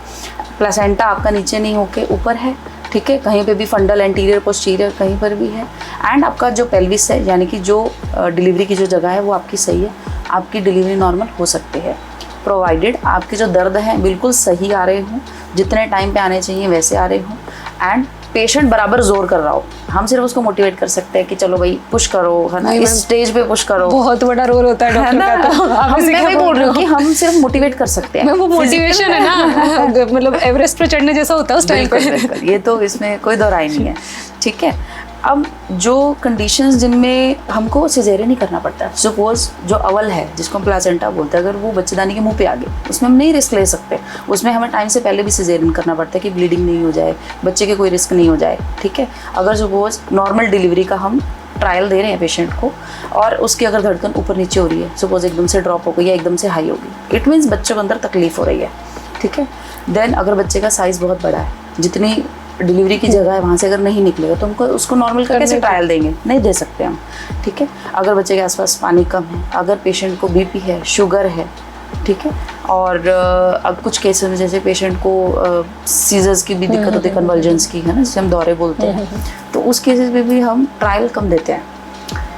B: प्लेसेंटा आपका नीचे नहीं होके ऊपर है, ठीक है, कहीं पे भी फंडल एंटीरियर पोस्टीरियर कहीं पर भी है, एंड आपका जो पेल्विस है, यानी कि जो डिलीवरी की जो जगह है वो आपकी सही है, आपकी डिलीवरी नॉर्मल हो सकती है, प्रोवाइडेड आपके जो दर्द हैं बिल्कुल सही आ रहे हों, जितने टाइम पे आने चाहिए वैसे आ रहे हों, एंड पेशेंट बराबर जोर कर रहा हो। हम सिर्फ उसको मोटिवेट कर सकते हैं कि चलो भाई पुश करो, है ना, इस स्टेज पे पुश करो।
A: बहुत बड़ा रोल होता है डॉक्टर का। तो
B: मैं वही बोल रही हूँ कि हम सिर्फ मोटिवेट कर सकते हैं,
A: वो मोटिवेशन है ना, मतलब एवरेस्ट पे चढ़ने जैसा होता है उस टाइम पे।
B: ये तो इसमें कोई दोहराई नहीं है, ठीक है। अब जो कंडीशंस जिनमें हमको सिजेरियन ही करना पड़ता है, सपोज जो अवल है जिसको हम प्लासेंटा बोलते हैं, अगर वो बच्चेदानी के मुंह पे आ गए, उसमें हम नहीं रिस्क ले सकते, उसमें हमें टाइम से पहले भी सिजेरियन करना पड़ता है कि ब्लीडिंग नहीं हो जाए, बच्चे के कोई रिस्क नहीं हो जाए, ठीक है। अगर सपोज नॉर्मल डिलीवरी का हम ट्रायल दे रहे हैं पेशेंट को, और उसकी अगर धड़कन ऊपर नीचे हो रही है, सपोज एकदम से ड्रॉप हो गई या एकदम से हाई हो गई, इट मीन्स बच्चे को अंदर तकलीफ हो रही है, ठीक है। देन अगर बच्चे का साइज़ बहुत बड़ा है, जितनी डिलीवरी की जगह है वहाँ से अगर नहीं निकलेगा तो हमको उसको नॉर्मल का कैसे ट्रायल देंगे, नहीं दे सकते हम, ठीक है। अगर बच्चे के आसपास पानी कम है, अगर पेशेंट को बीपी है, शुगर है, ठीक है, और अब कुछ केसेस में जैसे पेशेंट को सीजर्स की भी दिक्कत होती है, कन्वल्जन्स की, है ना, जिसे हम दौरे बोलते हैं, तो उस केसेस में भी हम ट्रायल कम देते हैं।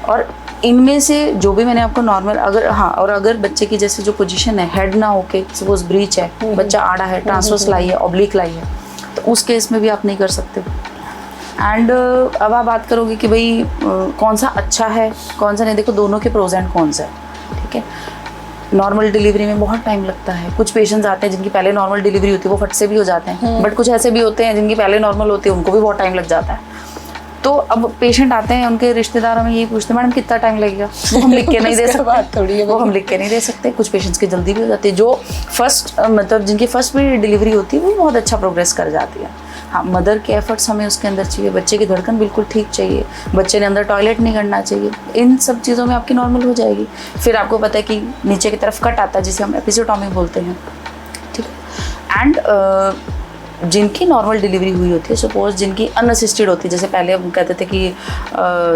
B: और इनमें से जो भी मैंने आपको नॉर्मल, अगर हाँ, और अगर बच्चे की जैसे जो पोजीशन है, हेड ना होके, सपोज ब्रीच है, बच्चा आड़ा है, ट्रांसवर्स लाई है, ऑब्लिक लाई है, तो उस केस में भी आप नहीं कर सकते। एंड अब आप बात करोगे कि भाई कौन सा अच्छा है कौन सा नहीं, देखो दोनों के प्रोज एंड कॉन्स है, ठीक है। नॉर्मल डिलीवरी में बहुत टाइम लगता है, कुछ पेशेंट्स आते हैं जिनकी पहले नॉर्मल डिलीवरी होती है वो फट से भी हो जाते हैं, बट कुछ ऐसे भी होते हैं जिनकी पहले नॉर्मल होती है उनको भी बहुत टाइम लग जाता है। तो अब पेशेंट आते हैं, उनके रिश्तेदार हमें यही पूछते हैं मैडम कितना टाइम लगेगा, वो हम लिख के नहीं दे सकते, वो हम लिख के नहीं दे सकते। कुछ पेशेंट्स की जल्दी भी हो जाती है, जो फर्स्ट मतलब जिनकी फर्स्ट भी डिलीवरी होती है वो बहुत अच्छा प्रोग्रेस कर जाती है। हाँ, मदर के एफर्ट्स हमें उसके अंदर चाहिए, बच्चे की धड़कन बिल्कुल ठीक चाहिए, बच्चे ने अंदर टॉयलेट नहीं करना चाहिए, इन सब चीज़ों में आपकी नॉर्मल हो जाएगी। फिर आपको पता है कि नीचे की तरफ कट आता है जिसे हम एपिसियोटॉमी बोलते हैं, ठीक है। एंड जिनकी नॉर्मल डिलीवरी हुई होती है, सपोज जिनकी अनअसिस्टेड होती है, जैसे पहले हम कहते थे कि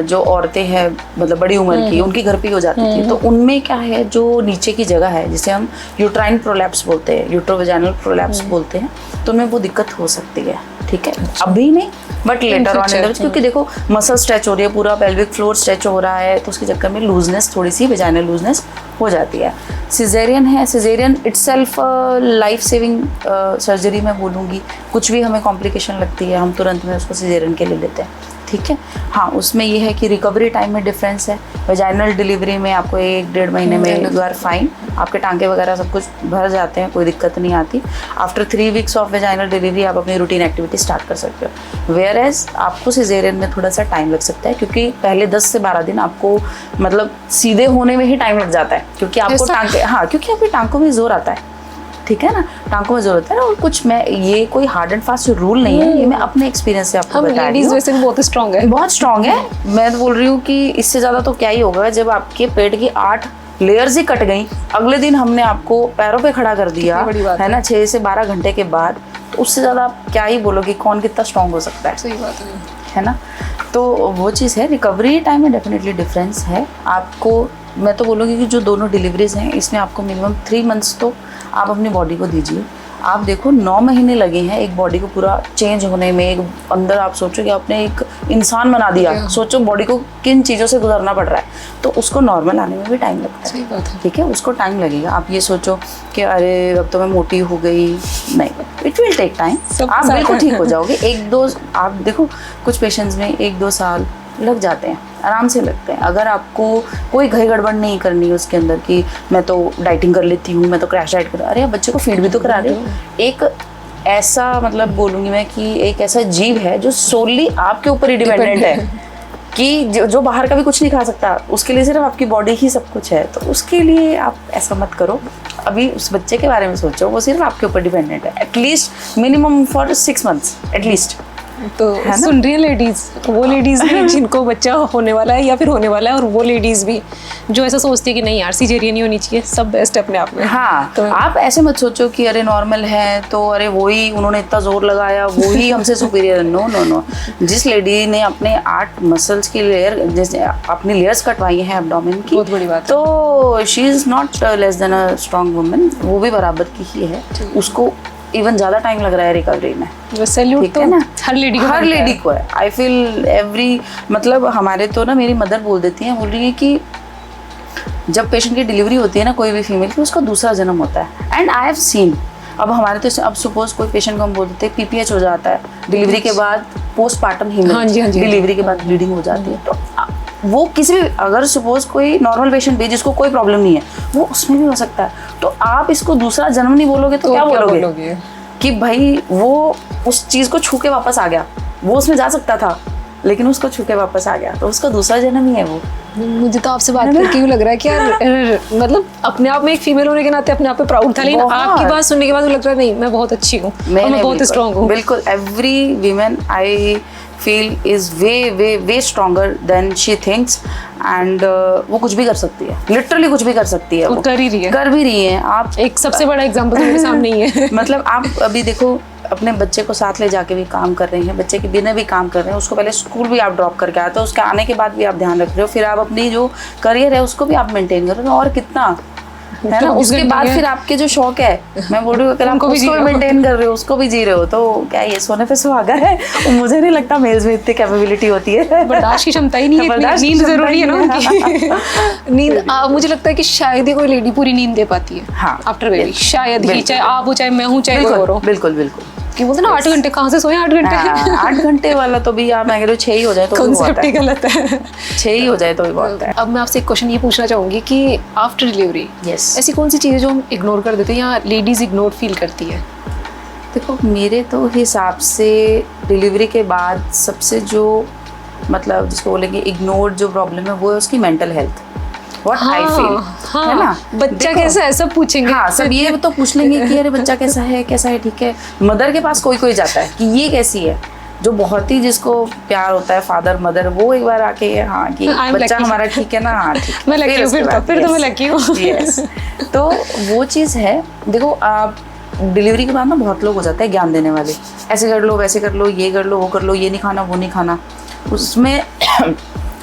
B: जो औरतें हैं मतलब बड़ी उम्र की, उनकी घर पे ही हो जाती थी, तो उनमें क्या है जो नीचे की जगह है जिसे हम यूट्राइन प्रोलैप्स बोलते हैं, यूट्रोवेजाइनल प्रोलैप्स बोलते हैं, तो उनमें वो दिक्कत हो सकती है, ठीक है। अभी नहीं but later on in the, क्योंकि देखो मसल स्ट्रेच हो रही है, पूरा पेल्विक फ्लोर स्ट्रेच हो रहा है, तो उसके चक्कर में लूजनेस, थोड़ी सी वेजाइनल लूजनेस हो जाती है। सिजेरियन है, caesarean itself life saving surgery मैं बोलूँगी, कुछ भी हमें कॉम्प्लिकेशन लगती है हम तुरंत में उसको सिजेरियन के लिए लेते हैं, ठीक है। हाँ, उसमें ये है कि रिकवरी टाइम में डिफरेंस है। वेजाइनल डिलीवरी में आपको 1-1.5 महीने में यू आर फाइन, आपके टांके वगैरह सब कुछ भर जाते हैं, कोई दिक्कत नहीं आती। After 3 weeks of vaginal delivery आप अपनी रूटीन एक्टिविटी स्टार्ट कर सकते हो। वेयर एज आपको सिजेरियन में थोड़ा सा टाइम लग सकता है, क्योंकि पहले 10 से 12 दिन आपको मतलब सीधे होने में ही टाइम लग जाता है, क्योंकि आपको टांके, हाँ, क्योंकि आपके टांकों में जोर आता है, ठीक है ना, टांकों में जरूरत है। और कुछ मैं ये कोई हार्ड एंड फास्ट रूल नहीं है, ये मैं अपने एक्सपीरियंस से आपको बता रही हूँ।
A: वैसे भी बहुत स्ट्रांग है,
B: बहुत स्ट्रांग है। मैं तो बोल रही हूँ कि इससे ज़्यादा तो क्या ही होगा जब आपके पेट की 8 लेयर्स ही कट गई, अगले दिन हमने आपको पैरों पे खड़ा कर दिया है ना 6 से 12 घंटे के बाद, तो उससे ज़्यादा आप क्या ही बोलोगे, कौन कितना स्ट्रांग हो सकता है।
A: सही बात
B: है ना। तो वो चीज़ है, रिकवरी टाइम में डेफिनेटली डिफरेंस है। आपको मैं तो बोलूँगी कि जो दोनों डिलीवरीज हैं इसमें आपको मिनिमम 3 मंथ्स तो आप अपनी बॉडी को दीजिए। आप देखो 9 महीने लगे हैं एक बॉडी को पूरा चेंज होने में, एक अंदर आप सोचो कि आपने एक इंसान बना दिया, सोचो बॉडी को किन चीज़ों से गुजरना पड़ रहा है, तो उसको नॉर्मल आने में भी टाइम लगता है, ठीक है, उसको टाइम लगेगा। आप ये सोचो कि अरे अब तो मैं मोटी हो गई, नहीं, इट विल टेक टाइम, आप बिल्कुल ठीक हो जाओगे। 1-2 आप देखो कुछ पेशेंट्स में 1-2 साल लग जाते हैं, आराम से लगते हैं। अगर आपको कोई घई गड़बड़ नहीं करनी है उसके अंदर कि मैं तो डाइटिंग कर लेती हूँ, मैं तो क्रैश डाइट कर, अरे आप बच्चे को फीड भी तो करा रहे हो। एक ऐसा मतलब बोलूँगी मैं कि एक ऐसा जीव है जो सोली आपके ऊपर ही डिपेंडेंट है कि जो बाहर का भी कुछ नहीं खा सकता, उसके लिए सिर्फ आपकी बॉडी ही सब कुछ है। तो उसके लिए आप ऐसा मत करो, अभी उस बच्चे के बारे में सोचो, वो सिर्फ आपके ऊपर डिपेंडेंट है, at least minimum for 6 months at least.
A: तो सुन रही है लेडीज, वो लेडीज भी जिनको बच्चा होने वाला है या फिर होने वाला है, और वो लेडीज भी जो ऐसा सोचती है कि नहीं यार सिजेरियन ही होनी चाहिए, सब बेस्ट है अपने आप में।
B: हाँ, तो आप ऐसे मत सोचो कि अरे नॉर्मल है तो अरे वही उन्होंने इतना जोर लगाया वही हमसे सुपीरियर। नो नो नो, जिस लेडी ने अपने 8 मसल्स की लेयर, जैसे अपनी लेयर्स कटवाई हैं एब्डोमेन की,
A: बहुत बड़ी बात है,
B: तो she is not less than a strong woman, वो भी बराबर की ही है, उसको इवन ज़्यादा टाइम लग रहा है रिकवरी में।
A: सैल्यूट तो ना हर लेडी को
B: है। आई फील एवरी, मतलब हमारे तो ना मेरी मदर बोल देती हैं, बोल रही है कि जब पेशेंट की डिलीवरी होती है ना कोई भी फीमेल की, उसका दूसरा जन्म होता है। एंड आई हैव सीन, अब हमारे तो अब सपोज कोई पेशेंट को हम बोल देते हैं PPH हो जाता है डिलीवरी के बाद, पोस्टमार्टम हीमोरेज, डिलीवरी के बाद ब्लीडिंग हो जाती है, तो वो किसी भी, अगर सपोज कोई नॉर्मल पेशेंट भी जिसको कोई प्रॉब्लम नहीं है वो उसमें भी हो सकता है। तो आप इसको दूसरा जन्म नहीं बोलोगे तो क्या बोलोगे कि भाई वो उस चीज़ को छू के वापस आ गया, वो उसमें जा सकता था लेकिन उसको छू के वापस आ गया, तो उसका दूसरा जन्म ही है वो।
A: मुझे तो आपसे बात करके यूँ लग रहा है कि यार मतलब अपने आप में एक फीमेल होने के नाते अपने आप पे प्राउड था, लेकिन आपकी बात सुनने के बाद लग रहा है नहीं मैं बहुत अच्छी हूँ, मैं बहुत स्ट्रॉन्ग हूँ।
B: बिल्कुल, every women I feel is way stronger than she thinks, and वो कुछ भी कर सकती है, लिटरली कुछ भी कर सकती है, वो
A: कर ही रही है,
B: कर भी रही है। आप
A: एक सबसे बड़ा एग्जांपल मेरे सामने ही है।
B: मतलब आप अभी देखो अपने बच्चे को साथ ले जाके भी काम कर रही हैं, बच्चे के बिना भी काम कर रहे हैं, उसको पहले स्कूल भी आप ड्रॉप करके आते हो, उसके आने के बाद भी आप ध्यान रख रहे हो, फिर आप अपनी जो करियर है उसको भी आप मेंटेन कर रहे हो, और कितना है ना। उसके बाद फिर आपके जो शौक है, मैं बोल रही हूँ, आप उसको भी मेंटेन कर रहे हो, उसको भी जी रहे हो, तो क्या ये सोने पे सुहागा है? मुझे नहीं लगता मेल्स में इतनी कैपेबिलिटी होती है,
A: बर्दाश्त की क्षमता ही नहीं है, नींद जरूरी है ना उनकी। नींद मुझे लगता है कि शायद ही कोई लेडी पूरी नींद दे पाती है आफ्टर बेबी, शायद ही, चाहे आप हो चाहे मैं हूँ चाहे कोई और हो।
B: बिल्कुल बिल्कुल,
A: कि बोलते ना 8 घंटे कहाँ से सोए, 8 घंटे
B: 8 घंटे वाला तो भी यार मैं कह रही हूँ 6 ही हो जाए तो
A: कॉन्सेप्ट ही गलत है,
B: 6 ही हो जाए तो भी बहुत है।
A: अब मैं आपसे एक क्वेश्चन ये पूछना चाहूँगी कि आफ्टर डिलीवरी ऐसी कौन सी चीज़ें जो हम इग्नोर कर देते हैं या लेडीज इग्नोर फील करती है?
B: देखो मेरे तो हिसाब से डिलीवरी के बाद सबसे जो मतलब जिसको बोलेंगे इग्नोर जो प्रॉब्लम है वो है उसकी mental health. What I feel, है ना,
A: बच्चा कैसा है सब पूछेंगे,
B: हाँ सब ये तो पूछ लेंगे कि अरे बच्चा कैसा है, ठीक है। मदर के पास कोई जाता है कि ये कैसी है, जो बहुत ही जिसको प्यार होता है फादर मदर, वो एक बार आके हाँ कि बच्चा हमारा ठीक है ना, हाँ ठीक,
A: मैं लकी हूँ, फिर तो मैं लकी हूँ।
B: यस, तो वो चीज़ है। देखो आप डिलीवरी के बाद ना बहुत लोग हो जाते हैं ज्ञान देने वाले, ऐसे कर लो, वैसे कर लो, ये कर लो, वो कर लो, ये नहीं खाना, वो नहीं खाना। उसमें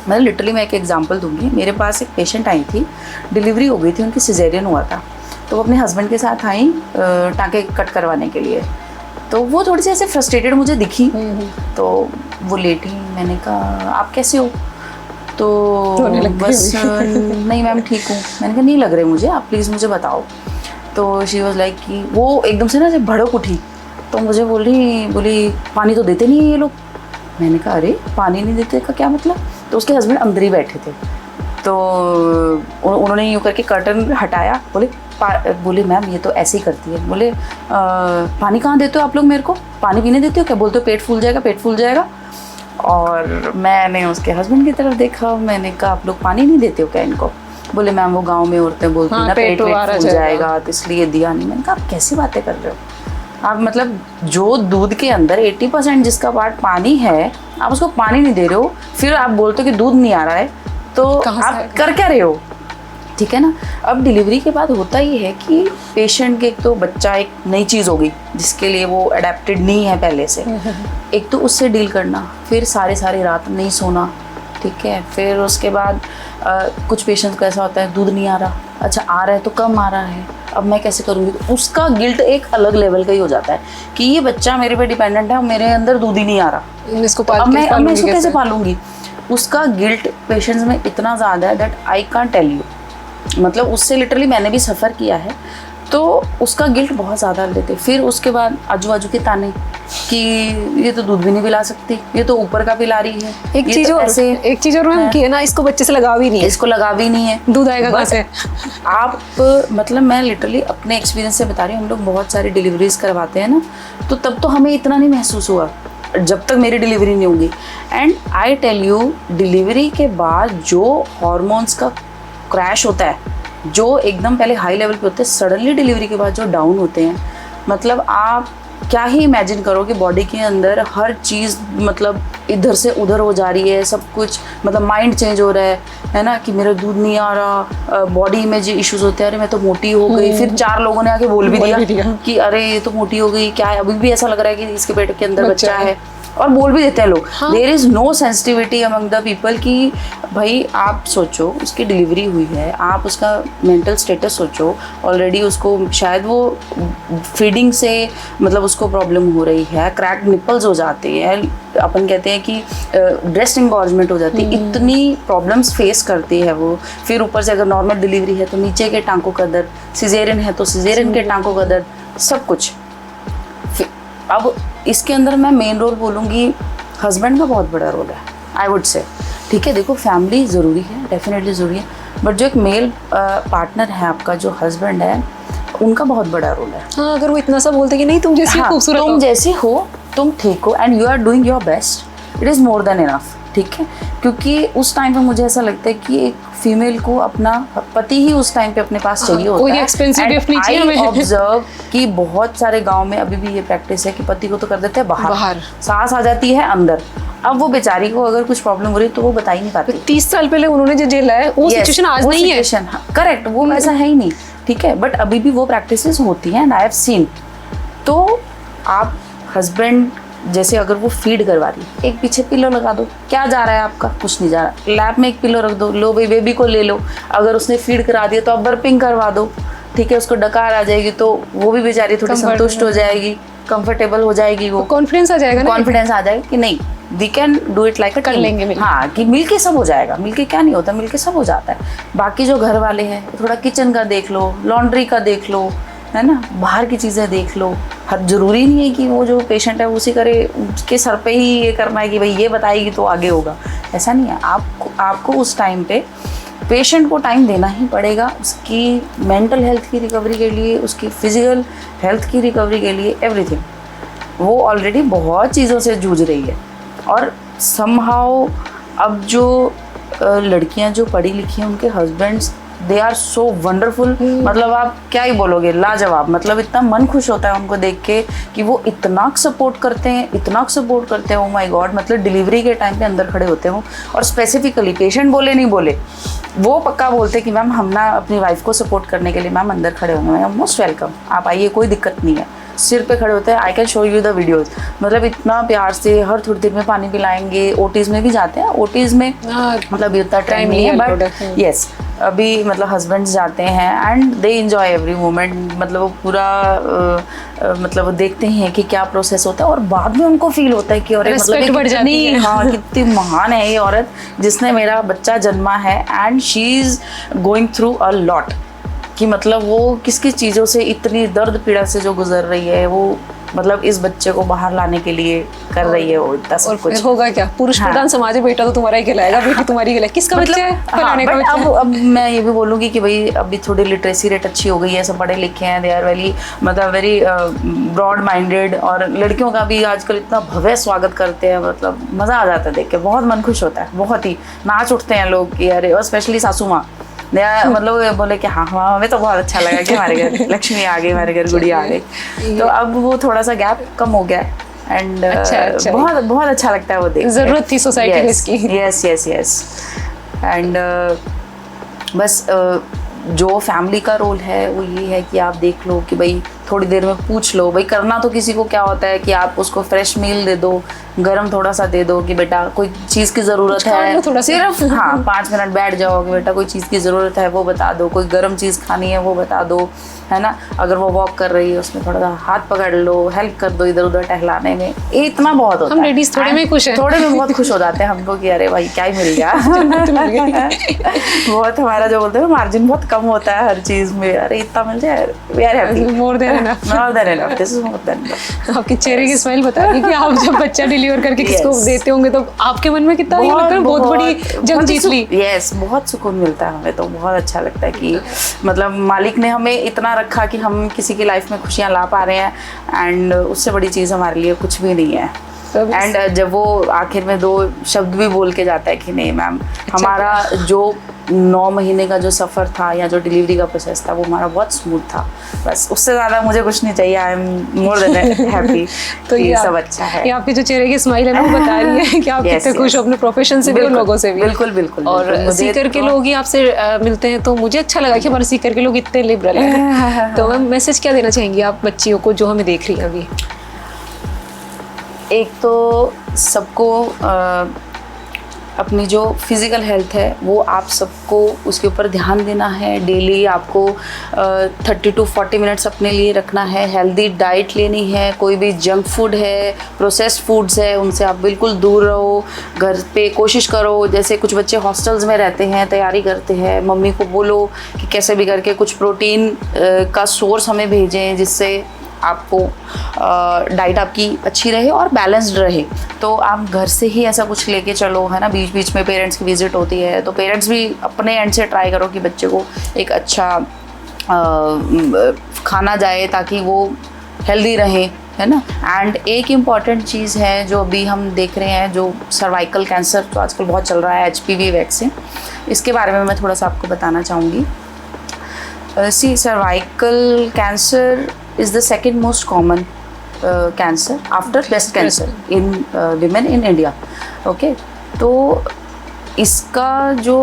B: मैं लिटरली मैं एक एग्जांपल दूंगी। मेरे पास एक पेशेंट आई थी, डिलीवरी हो गई थी, उनकी सिजेरियन हुआ था, तो वो अपने हस्बैंड के साथ आई टाँके कट करवाने के लिए। तो वो थोड़ी सी ऐसे फ्रस्ट्रेटेड मुझे दिखी, तो वो लेटी, मैंने कहा आप कैसे हो? तो बस नहीं मैम ठीक हूँ। मैंने कहा नहीं लग रहे मुझे, आप प्लीज़ मुझे बताओ। तो शी वॉज लाइक कि वो एकदम से ना जब भड़क उठी, तो मुझे बोली पानी तो देते नहीं है ये लोग। मैंने कहा अरे पानी नहीं देते का क्या मतलब? तो उसके हस्बैंड अंदर ही बैठे थे, तो उन्होंने यूँ करके कर्टन हटाया, बोले मैम ये तो ऐसे ही करती है। बोले पानी कहाँ देते हो आप लोग मेरे को? पानी पीने देते हो क्या? बोलते हो पेट फूल जाएगा, पेट फूल जाएगा। और मैंने उसके हस्बैंड की तरफ देखा, मैंने कहा आप लोग पानी नहीं देते हो क्या इनको? बोले मैम वो गांव में औरतें बोलती हैं ना पेट फूल जाएगा, तो इसलिए दिया नहीं। मैंने कहा आप कैसी बातें कर रहे हो आप? मतलब जो दूध के अंदर 80% जिसका पार्ट पानी है, आप उसको पानी नहीं दे रहे हो, फिर आप बोलते हो कि दूध नहीं आ रहा है, तो आप कर क्या रहे हो? ठीक है ना। अब डिलीवरी के बाद होता ही है कि पेशेंट के, एक तो बच्चा एक नई चीज़ हो गई जिसके लिए वो अडेप्टेड नहीं है पहले से, एक तो उससे डील करना, फिर सारी रात नहीं सोना, ठीक है। फिर उसके बाद कुछ पेशेंट्स को ऐसा होता है दूध नहीं आ रहा, अच्छा आ रहा है तो कम आ रहा है, अब मैं कैसे करूँगी? तो उसका गिल्ट एक अलग लेवल का ही हो जाता है कि ये बच्चा मेरे पे डिपेंडेंट है, मेरे अंदर दूध ही नहीं आ रहा,
A: इसको
B: अब मैं इसको कैसे पालूंगी? उसका गिल्ट पेशेंट्स में इतना ज़्यादा है that I can't tell you. मतलब उससे लिटरली मैंने भी सफ़र किया है, तो उसका गिल्ट बहुत ज़्यादा लेते। फिर उसके बाद आजू बाजू के ताने कि ये तो दूध भी नहीं पिला सकती, ये तो ऊपर का पिला रही है।
A: एक चीज़ और मैम की है ना, इसको बच्चे से लगाव ही नहीं है,
B: इसको लगाव ही नहीं है, दूध आएगा कहाँ से? आप मतलब मैं लिटरली अपने एक्सपीरियंस से बता रही हूँ, हम लोग बहुत सारी डिलीवरीज करवाते हैं ना, तो तब तो हमें इतना नहीं महसूस हुआ जब तक मेरी डिलीवरी नहीं होगी। And I tell you, delivery के बाद जो हॉर्मोन्स का क्रैश होता है, जो एकदम पहले हाई लेवल पे होते हैं, सडनली डिलीवरी के बाद जो डाउन होते हैं, मतलब आप क्या ही इमेजिन करो कि बॉडी के अंदर हर चीज़ मतलब इधर से उधर हो जा रही है, सब कुछ मतलब माइंड चेंज हो रहा है ना, कि मेरा दूध नहीं आ रहा, बॉडी में जो इश्यूज होते हैं, अरे मैं तो मोटी हो गई। फिर 4 लोगों ने आके बोल भी दिया कि अरे ये तो मोटी हो गई, क्या है, अभी भी ऐसा लग रहा है कि इसके पेट के अंदर बच्चा है, और बोल भी देते हैं लोग। There is no sensitivity among the people कि भाई आप सोचो उसकी डिलीवरी हुई है, आप उसका मेंटल स्टेटस सोचो, ऑलरेडी उसको शायद वो फीडिंग से मतलब उसको प्रॉब्लम हो रही है, क्रैक निपल्स हो जाते हैं, अपन कहते हैं कि ब्रेस्ट इंगॉर्जमेंट हो जाती है, इतनी प्रॉब्लम्स फेस करती है वो। फिर ऊपर से अगर नॉर्मल डिलीवरी है तो नीचे के टांकों का दर्द, सिजेरियन है तो सिजेरियन के टांकों का दर्द, सब कुछ। अब इसके अंदर मैं मेन रोल बोलूँगी, हस्बैंड का बहुत बड़ा रोल है, आई वुड से। ठीक है, देखो फैमिली ज़रूरी है, डेफिनेटली ज़रूरी है, बट जो एक मेल पार्टनर है आपका, जो हस्बैंड है, उनका बहुत बड़ा रोल है।
A: हाँ, अगर वो इतना सा बोलते कि नहीं तुम जैसी खूबसूरत
B: तुम जैसी हो, तुम ठीक हो and you are doing your best, it is more than enough. ठीक है, क्योंकि उस टाइम पे मुझे ऐसा लगता है कि एक फीमेल को अपना पति ही उस टाइम पे अपने पास चाहिए होता है।
A: एक्सपेंसिव गिफ्ट नहीं चाहिए हमें।
B: ऑब्जर्व कि बहुत सारे गांव में अभी भी ये प्रैक्टिस है कि पति को तो कर देते हैं बाहर, सास आ जाती है अंदर। अब वो बेचारी को अगर कुछ प्रॉब्लम हो रही है तो वो बता ही नहीं पाती।
A: 30 साल पहले उन्होंने जो झेला है वो सिचुएशन आज नहीं है।
B: करेक्ट, वो वैसा है ही नहीं। ठीक है, बट अभी भी वो प्रैक्टिसेस होती हैं एंड आई हैव सीन। तो आप हस्बैंड जैसे अगर वो फीड करवा रही है, एक पीछे पिलो लगा दो, क्या जा रहा है आपका, कुछ नहीं जा रहा, लैप में एक पिलो रख दो, लो भाई बेबी को ले लो। अगर उसने फीड करा दिया तो आप बर्पिंग करवा दो। ठीक है, उसको डकार आ जाएगी तो वो भी बेचारी थोड़ी संतुष्ट हो जाएगी, कंफर्टेबल हो जाएगी, वो
A: कॉन्फिडेंस आ जाएगा,
B: कॉन्फिडेंस आ जाएगा कि नहीं we can do it like
A: कर लेंगे।
B: हाँ, कि मिलके सब हो जाएगा। मिलके क्या नहीं होता, मिलके सब हो जाता है। बाकी जो घर वाले हैं थोड़ा किचन का देख लो, लॉन्ड्री का देख लो, है ना, बाहर की चीज़ें देख लो। हर जरूरी नहीं है कि वो जो पेशेंट है उसी करे, उसके सर पे ही ये करना है कि भाई ये बताएगी तो आगे होगा, ऐसा नहीं है। आपको उस टाइम पे पेशेंट को टाइम देना ही पड़ेगा, उसकी मेंटल हेल्थ की रिकवरी के लिए, उसकी फिजिकल हेल्थ की रिकवरी के लिए, एवरीथिंग। वो ऑलरेडी बहुत चीज़ों से जूझ रही है। और समहाउ अब जो लड़कियां जो पढ़ी लिखी हैं, उनके husbands they are so wonderful, मतलब आप क्या ही बोलोगे, लाजवाब। मतलब इतना मन खुश होता है उनको देख के कि वो इतना सपोर्ट करते हैं, इतना सपोर्ट करते हैं। ओ माय गॉड, मतलब डिलीवरी के टाइम पे अंदर खड़े होते हो और स्पेसिफिकली पेशेंट बोले नहीं बोले, वो पक्का बोलते कि मैम हम ना अपनी वाइफ को सपोर्ट करने के लिए मैम अंदर खड़े होंगे, मैं मोस्ट वेलकम, आप आइए, कोई दिक्कत नहीं है। सिर पे खड़े होते हैं, I can show you the videos, मतलब इतना प्यार से हर थोड़ी देर में पानी पिलाएंगे। ओटीज में भी जाते हैं, ओटीज में मतलब इतना टाइम नहीं है, बट यस अभी मतलब हस्बैंड्स जाते हैं and they enjoy every moment. मतलब वो पूरा मतलब वो देखते हैं कि क्या प्रोसेस होता है और बाद में उनको फील होता है कि और मतलब कितनी हाँ कितनी महान है ये औरत जिसने मेरा बच्चा जन्मा है, and she is going through a lot, कि मतलब वो किस किस चीज़ों से इतनी दर्द पीड़ा से जो गुजर रही है, वो मतलब इस बच्चे को बाहर लाने के लिए कर रही है वो इतना सब कुछ।
A: होगा क्या, पुरुष प्रधान समाज है, बेटा तो तुम्हारा ही कहलाएगा, बेटी तुम्हारी कहलाएगी, किसका बच्चा है, फलाने का बच्चा है।
B: अब मैं ये भी बोलूँगी कि भाई अभी थोड़ी लिटरेसी रेट अच्छी हो गई है, सब पढ़े लिखे हैं, दे आर वेरी मतलब वेरी ब्रॉड माइंडेड, और लड़कियों का भी आजकल इतना भव्य स्वागत करते हैं, मतलब मज़ा आ जाता है देख के, बहुत मन खुश होता है, बहुत ही नाच उठते हैं लोग कि अरे, और स्पेशली सासू माँ मतलब बोले कि हाँ हाँ हमें तो बहुत अच्छा लगा कि हमारे घर लक्ष्मी आ गई, हमारे घर गुड़िया आ गई। तो अब वो थोड़ा सा गैप कम हो गया है एंड बहुत बहुत अच्छा लगता है वो देख,
A: जरूरत थी सोसाइटी में इसकी।
B: यस यस यस एंड बस जो फैमिली का रोल है वो ये है कि आप देख लो कि भाई थोड़ी देर में पूछ लो, भाई करना तो किसी को क्या होता है कि आप उसको फ्रेश मील दे दो, गरम थोड़ा सा दे दो कि बेटा कोई चीज़ की ज़रूरत है,
A: थोड़ा
B: सिर्फ हाँ 5 मिनट बैठ जाओ कि बेटा कोई चीज़ की ज़रूरत है वो बता दो, कोई गर्म चीज़ खानी है वो बता दो, है ना। अगर वो वॉक कर रही है उसमें थोड़ा सा हाथ पकड़ लो, हेल्प कर दो इधर उधर टहलाने में, ये इतना बहुत होता है।
A: हम लेडीज थोड़े में खुश हैं,
B: थोड़े में बहुत खुश हो जाते हैं हमको कि अरे भाई क्या ही मिल गया। बहुत हमारा जो बोलते हैं मार्जिन बहुत कम होता है हर चीज़ में, अरे इतना मिल जाए, we are happy,
A: more than enough,
B: more than enough, this is more than enough.
A: आपके चेहरे की स्माइल बता रही कि आप जब बच्चा डिलीवर करके किसको देते होंगे तो आपके मन में कितना ये लगता है बहुत बड़ी जंग जीत ली।
B: यस, बहुत सुकून मिलता है हमें, तो बहुत अच्छा लगता है कि मतलब मालिक ने हमें इतना रखा कि हम किसी की लाइफ में खुशियाँ ला पा रहे हैं, एंड उससे बड़ी चीज़ हमारे लिए कुछ भी नहीं है। एंड जब वो आखिर में 2 शब्द भी बोल के जाता है कि नहीं मैम, हमारा जो 9 महीने का जो सफ़र था या जो डिलीवरी का प्रोसेस था वो हमारा बहुत स्मूथ था, बस उससे ज़्यादा मुझे कुछ नहीं चाहिए, I am more than happy. तो ये सब अच्छा है,
A: ये आपके जो चेहरे की स्माइल है ना वो बता रही है कि आप कितने खुश हो अपने प्रोफेशन से भी और लोगों से भी।
B: बिल्कुल बिल्कुल।
A: और सीकर के लोग ही आपसे मिलते हैं तो मुझे अच्छा लगा कि हमारे सीकर के लोग इतने लिबरल हैं। तो मैम मैसेज क्या देना चाहेंगी आप बच्चियों को जो हमें देख रही हैं अभी?
B: एक तो सबको अपनी जो फिज़िकल हेल्थ है वो आप सबको उसके ऊपर ध्यान देना है। डेली आपको 30 to 40 मिनट्स अपने लिए रखना है, हेल्दी डाइट लेनी है, कोई भी जंक फूड है, प्रोसेस्ड फूड्स है उनसे आप बिल्कुल दूर रहो। घर पे कोशिश करो, जैसे कुछ बच्चे हॉस्टल्स में रहते हैं, तैयारी करते हैं, मम्मी को बोलो कि कैसे भी करके कुछ प्रोटीन का सोर्स हमें भेजें जिससे आपको डाइट आपकी अच्छी रहे और बैलेंस्ड रहे। तो आप घर से ही ऐसा कुछ लेके चलो, है ना। बीच बीच में पेरेंट्स की विजिट होती है तो पेरेंट्स भी अपने एंड से ट्राई करो कि बच्चे को एक अच्छा खाना जाए ताकि वो हेल्दी रहे, है ना। एंड एक इम्पॉर्टेंट चीज़ है जो अभी हम देख रहे हैं, जो सर्वाइकल कैंसर जो आजकल बहुत चल रहा है, HPV वैक्सीन, इसके बारे में मैं थोड़ा सा आपको बताना चाहूँगी। See cervical cancer is the second most common cancer after breast cancer in women in India. Okay, तो इसका जो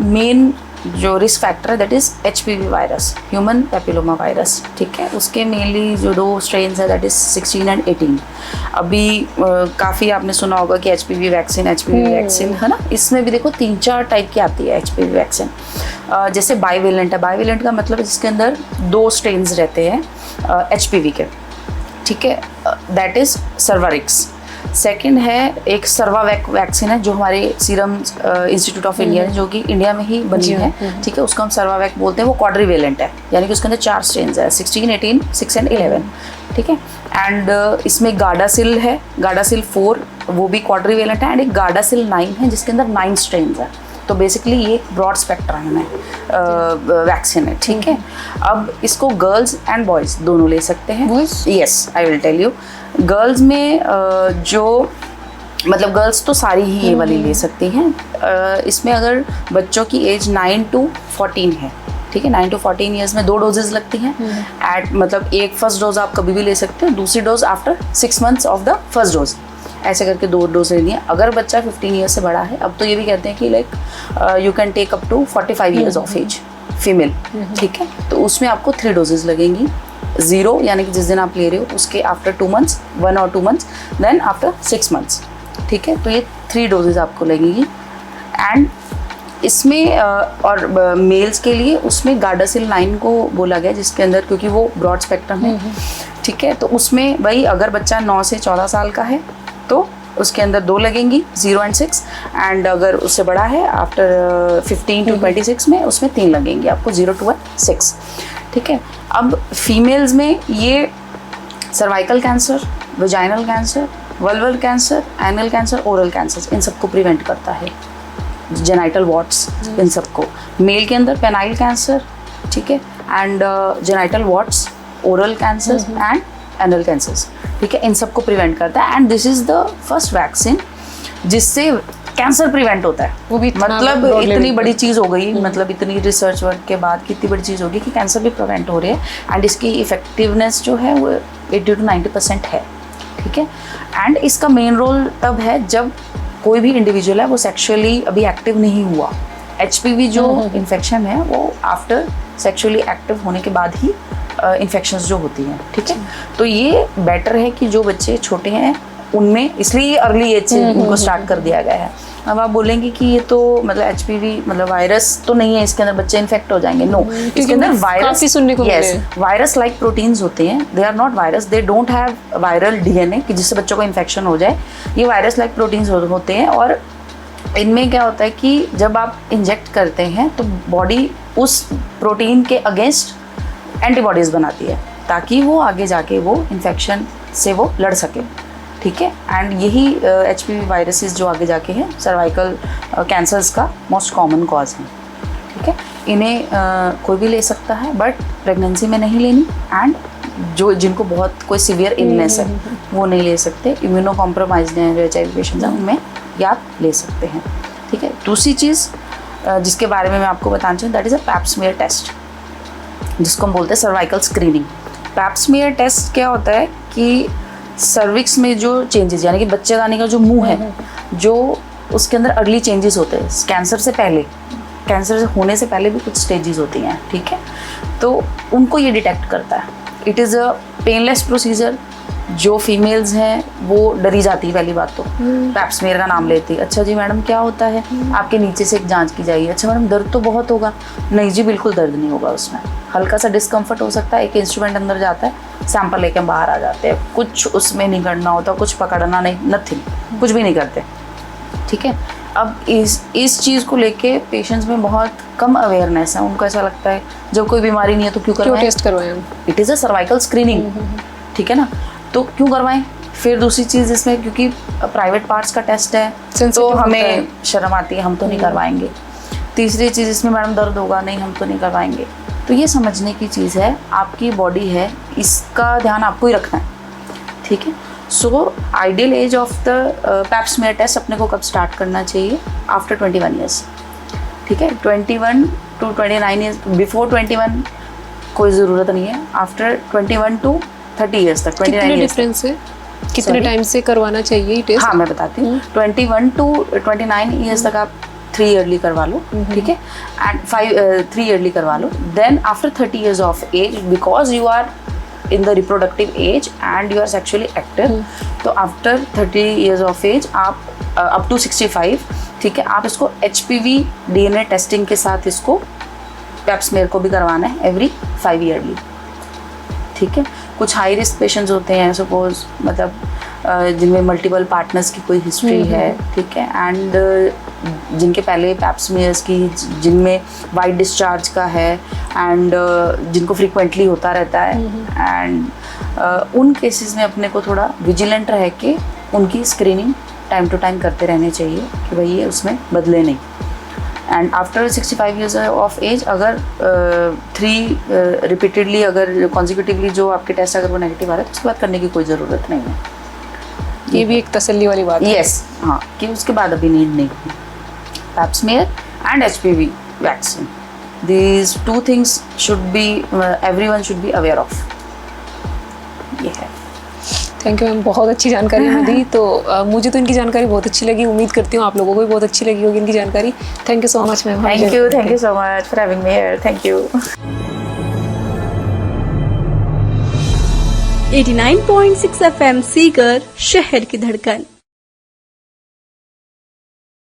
B: मेन जो रिस्क फैक्टर है that is HPV virus, human papilloma virus, ठीक है। उसके मेनली जो 2 स्ट्रेन्स है दैट इज़ 16 and 18। अभी काफ़ी आपने सुना होगा कि HPV वैक्सीन है ना, इसमें भी देखो 3-4 टाइप की आती है HPV वैक्सीन। जैसे बाईवेलेंट है, बाईवेलेंट का मतलब जिसके अंदर 2 स्ट्रेन्स रहते हैं HPV के, ठीक है, दैट इज़ सर्वारिक्स। सेकंड है एक सर्वावैक वैक्सीन है जो हमारे सीरम इंस्टीट्यूट ऑफ इंडिया है, जो कि इंडिया में ही बनी है, ठीक है, उसको हम सर्वावैक बोलते हैं। वो क्वाड्रीवेलेंट है, यानी कि उसके अंदर 4 स्ट्रेन्स है, 16, 18, 6 and 11, ठीक है। एंड इसमें गाडासिल है, गाडासिल 4 वो भी क्वाड्रीवेलेंट है, एंड एक गाडासिल 9 है जिसके अंदर 9 स्ट्रेन्स है। तो बेसिकली ये एक ब्रॉड स्पेक्ट्रम में वैक्सीन है, ठीक है। अब इसको गर्ल्स एंड बॉयज़ दोनों ले सकते हैं। Yes, I will tell you. Girls में जो मतलब गर्ल्स तो सारी ही ये वाली ले सकती हैं। इसमें अगर बच्चों की एज 9 to 14 है, ठीक है, 9 to 14 ईयर्स में 2 डोजेज लगती हैं। एट मतलब एक फर्स्ट डोज आप कभी भी ले सकते हो, दूसरी dose after 6 months of the first dose, ऐसे करके 2 डोज लेनी है। अगर बच्चा 15 ईयर्स से बड़ा है, अब तो ये भी कहते हैं कि like you can take up to 45 years of age female, ठीक है, तो उसमें आपको 3 डोजेज लगेंगी। 0 यानी कि जिस दिन आप ले रहे हो उसके after 2 months, 1 or 2 months, then after 6 months, ठीक है, तो ये 3 डोजेज आपको लगेंगी। एंड इसमें और मेल्स के लिए उसमें गार्डासिल 9 को बोला गया, जिसके अंदर क्योंकि वो ब्रॉड स्पेक्ट्रम है, ठीक है, तो उसमें भाई अगर बच्चा 9 से 14 साल का है तो उसके अंदर 2 लगेंगी, 0 and 6, एंड अगर उससे बड़ा है आफ्टर 15 to 26 में उसमें 3 लगेंगी आपको, 0 to 6, ठीक है। अब फीमेल्स में ये cervical cancer, vaginal cancer, vulval cancer, anal cancer, oral cancer, इन सबको प्रिवेंट करता है, जेनाइटल वॉट्स, इन सबको। मेल के अंदर पेनाइल कैंसर, ठीक है, and genital warts, oral cancer and anal cancer, ठीक है, इन सबको प्रिवेंट करता है। And this is the first vaccine जिससे कैंसर प्रिवेंट होता है। वो भी मतलब इतनी बड़ी चीज़ हो गई, मतलब इतनी रिसर्च वर्क के बाद कितनी बड़ी चीज़ होगी कि कैंसर भी प्रिवेंट हो रही है। एंड इसकी इफेक्टिवनेस जो है वो 80 to 90% है, ठीक है। एंड इसका मेन रोल तब है जब कोई भी इंडिविजुअल है वो सेक्सुअली अभी एक्टिव नहीं हुआ। HPV जो इन्फेक्शन है वो आफ्टर सेक्सुअली एक्टिव होने के बाद ही इन्फेक्शंस जो होती हैं, ठीक है। तो ये बेटर है कि जो बच्चे छोटे हैं उनमें, इसलिए अर्ली एज से उनको स्टार्ट कर दिया गया है। अब आप बोलेंगे कि ये तो मतलब HPV मतलब वायरस तो नहीं है, इसके अंदर बच्चे इन्फेक्ट हो जाएंगे। नो, इसके अंदर virus, yes, virus like proteins होते हैं। They are not virus, they don't have viral DNA कि जिससे बच्चों को इन्फेक्शन हो जाए। ये वायरस लाइक प्रोटीन्स होते हैं, और इनमें क्या होता है कि जब आप इंजेक्ट करते हैं तो बॉडी उस प्रोटीन के अगेंस्ट एंटीबॉडीज़ बनाती है ताकि वो आगे जाके वो इन्फेक्शन से वो लड़ सके, ठीक है। एंड यही HPV वायरसेस जो आगे जाके हैं सर्वाइकल कैंसर्स का मोस्ट कॉमन कॉज है, ठीक है। इन्हें कोई भी ले सकता है, बट प्रेगनेंसी में नहीं लेनी। एंड जो जिनको बहुत कोई सीवियर इलनेस है वो नहीं ले सकते। इम्यूनो कॉम्प्रोमाइज्ड हैं जो HIV पेशेंट्स हैं उनमें ये आप ले सकते हैं, ठीक है। दूसरी चीज़ जिसके बारे में मैं आपको बताना चाहूँ, that is a pap smear test, जिसको हम बोलते हैं cervical screening. Pap smear test क्या होता है कि सर्विक्स में जो चेंजेस, यानी कि बच्चेदानी का जो मुंह है, जो उसके अंदर अर्ली चेंजेस होते हैं कैंसर से पहले, कैंसर होने से पहले भी कुछ स्टेजेस होती हैं, ठीक है, तो उनको ये डिटेक्ट करता है। It is a painless procedure. जो फीमेल्स हैं वो डरी जाती है, पहली बात तो पैप स्मीयर का नाम लेती है। अच्छा जी मैडम क्या होता है, आपके नीचे से एक जांच की जाएगी। अच्छा मैडम दर्द तो बहुत होगा। नहीं जी बिल्कुल दर्द नहीं होगा, उसमें हल्का सा डिस्कम्फर्ट हो सकता है। एक इंस्ट्रूमेंट अंदर जाता है, सैंपल लेके बाहर आ जाते हैं, कुछ उसमें नहीं करना होता, कुछ पकड़ना नहीं, नथिंग, कुछ भी नहीं करते, ठीक है। अब इस चीज़ को लेके पेशेंट्स में बहुत कम अवेयरनेस है। उनको ऐसा लगता है जब कोई बीमारी नहीं है तो क्यों टेस्ट करवाएं। It is a cervical screening, ठीक है ना, तो क्यों करवाएं। फिर दूसरी चीज़ इसमें, क्योंकि प्राइवेट पार्ट्स का टेस्ट है तो हमें शर्म आती है, हम तो नहीं करवाएंगे। तीसरी चीज़ इसमें मैडम दर्द होगा, नहीं हम तो नहीं करवाएंगे। तो ये समझने की चीज़ है, आपकी बॉडी है, इसका ध्यान आपको ही रखना है, ठीक है। So ideal age of the pap smear test अपने को कब स्टार्ट करना चाहिए, आफ्टर 21 ईयर्स, ठीक है। 21 to 29 ईयर्स, बिफोर 21 कोई ज़रूरत नहीं है। आफ्टर 21 to 30 ईयर्स तक, 29
A: डिफरेंस है, कितने टाइम से करवाना चाहिए टेस्ट?
B: हाँ मैं बताती हूँ। 21 to 29 ईयर्स तक आप 3 ईयरली करवा लो, ठीक है, एंड 3 ईयरली करवा लो। Then after 30 years of age, because you are in the reproductive age and you are sexually active, तो आफ्टर 30 years of age आप up to 65, ठीक है, आप इसको HPV DNA टेस्टिंग के साथ इसको पैप स्मीयर को भी करवाना है एवरी 5 ईयरली, ठीक है। कुछ हाई रिस्क पेशेंट्स होते हैं, सपोज मतलब जिनमें मल्टीपल पार्टनर्स की कोई हिस्ट्री है, ठीक है, एंड जिनके पहले पैप स्मीयर्स की, जिनमें वाइट डिस्चार्ज का है, एंड जिनको फ्रीक्वेंटली होता रहता है, एंड उन केसेस में अपने को थोड़ा विजिलेंट रह के उनकी स्क्रीनिंग टाइम टू टाइम करते रहने चाहिए कि भाई ये उसमें बदले नहीं। And after 65 years of age अगर 3 रिपीटेडली अगर कॉन्जिक्यूटिवली जो आपके टेस्ट अगर वो नेगेटिव आ रहा है तो उसके बाद करने की कोई ज़रूरत नहीं है।
A: ये भी एक तसल्ली वाली बात है।
B: यस, हाँ, कि उसके बाद अभी नीड नहीं। Pap smear and HPV vaccine, these two things should be everyone should be aware of। ये है।
A: थैंक यू मैम, बहुत अच्छी जानकारी हमें दी। तो मुझे तो इनकी जानकारी बहुत अच्छी लगी, उम्मीद करती हूँ आप लोगों को भी बहुत अच्छी लगी होगी इनकी जानकारी। Thank you so much ma'am.
B: Thank you so much for having me here. Thank you.
C: 89.6 FM Sikar, शहर की धड़कन।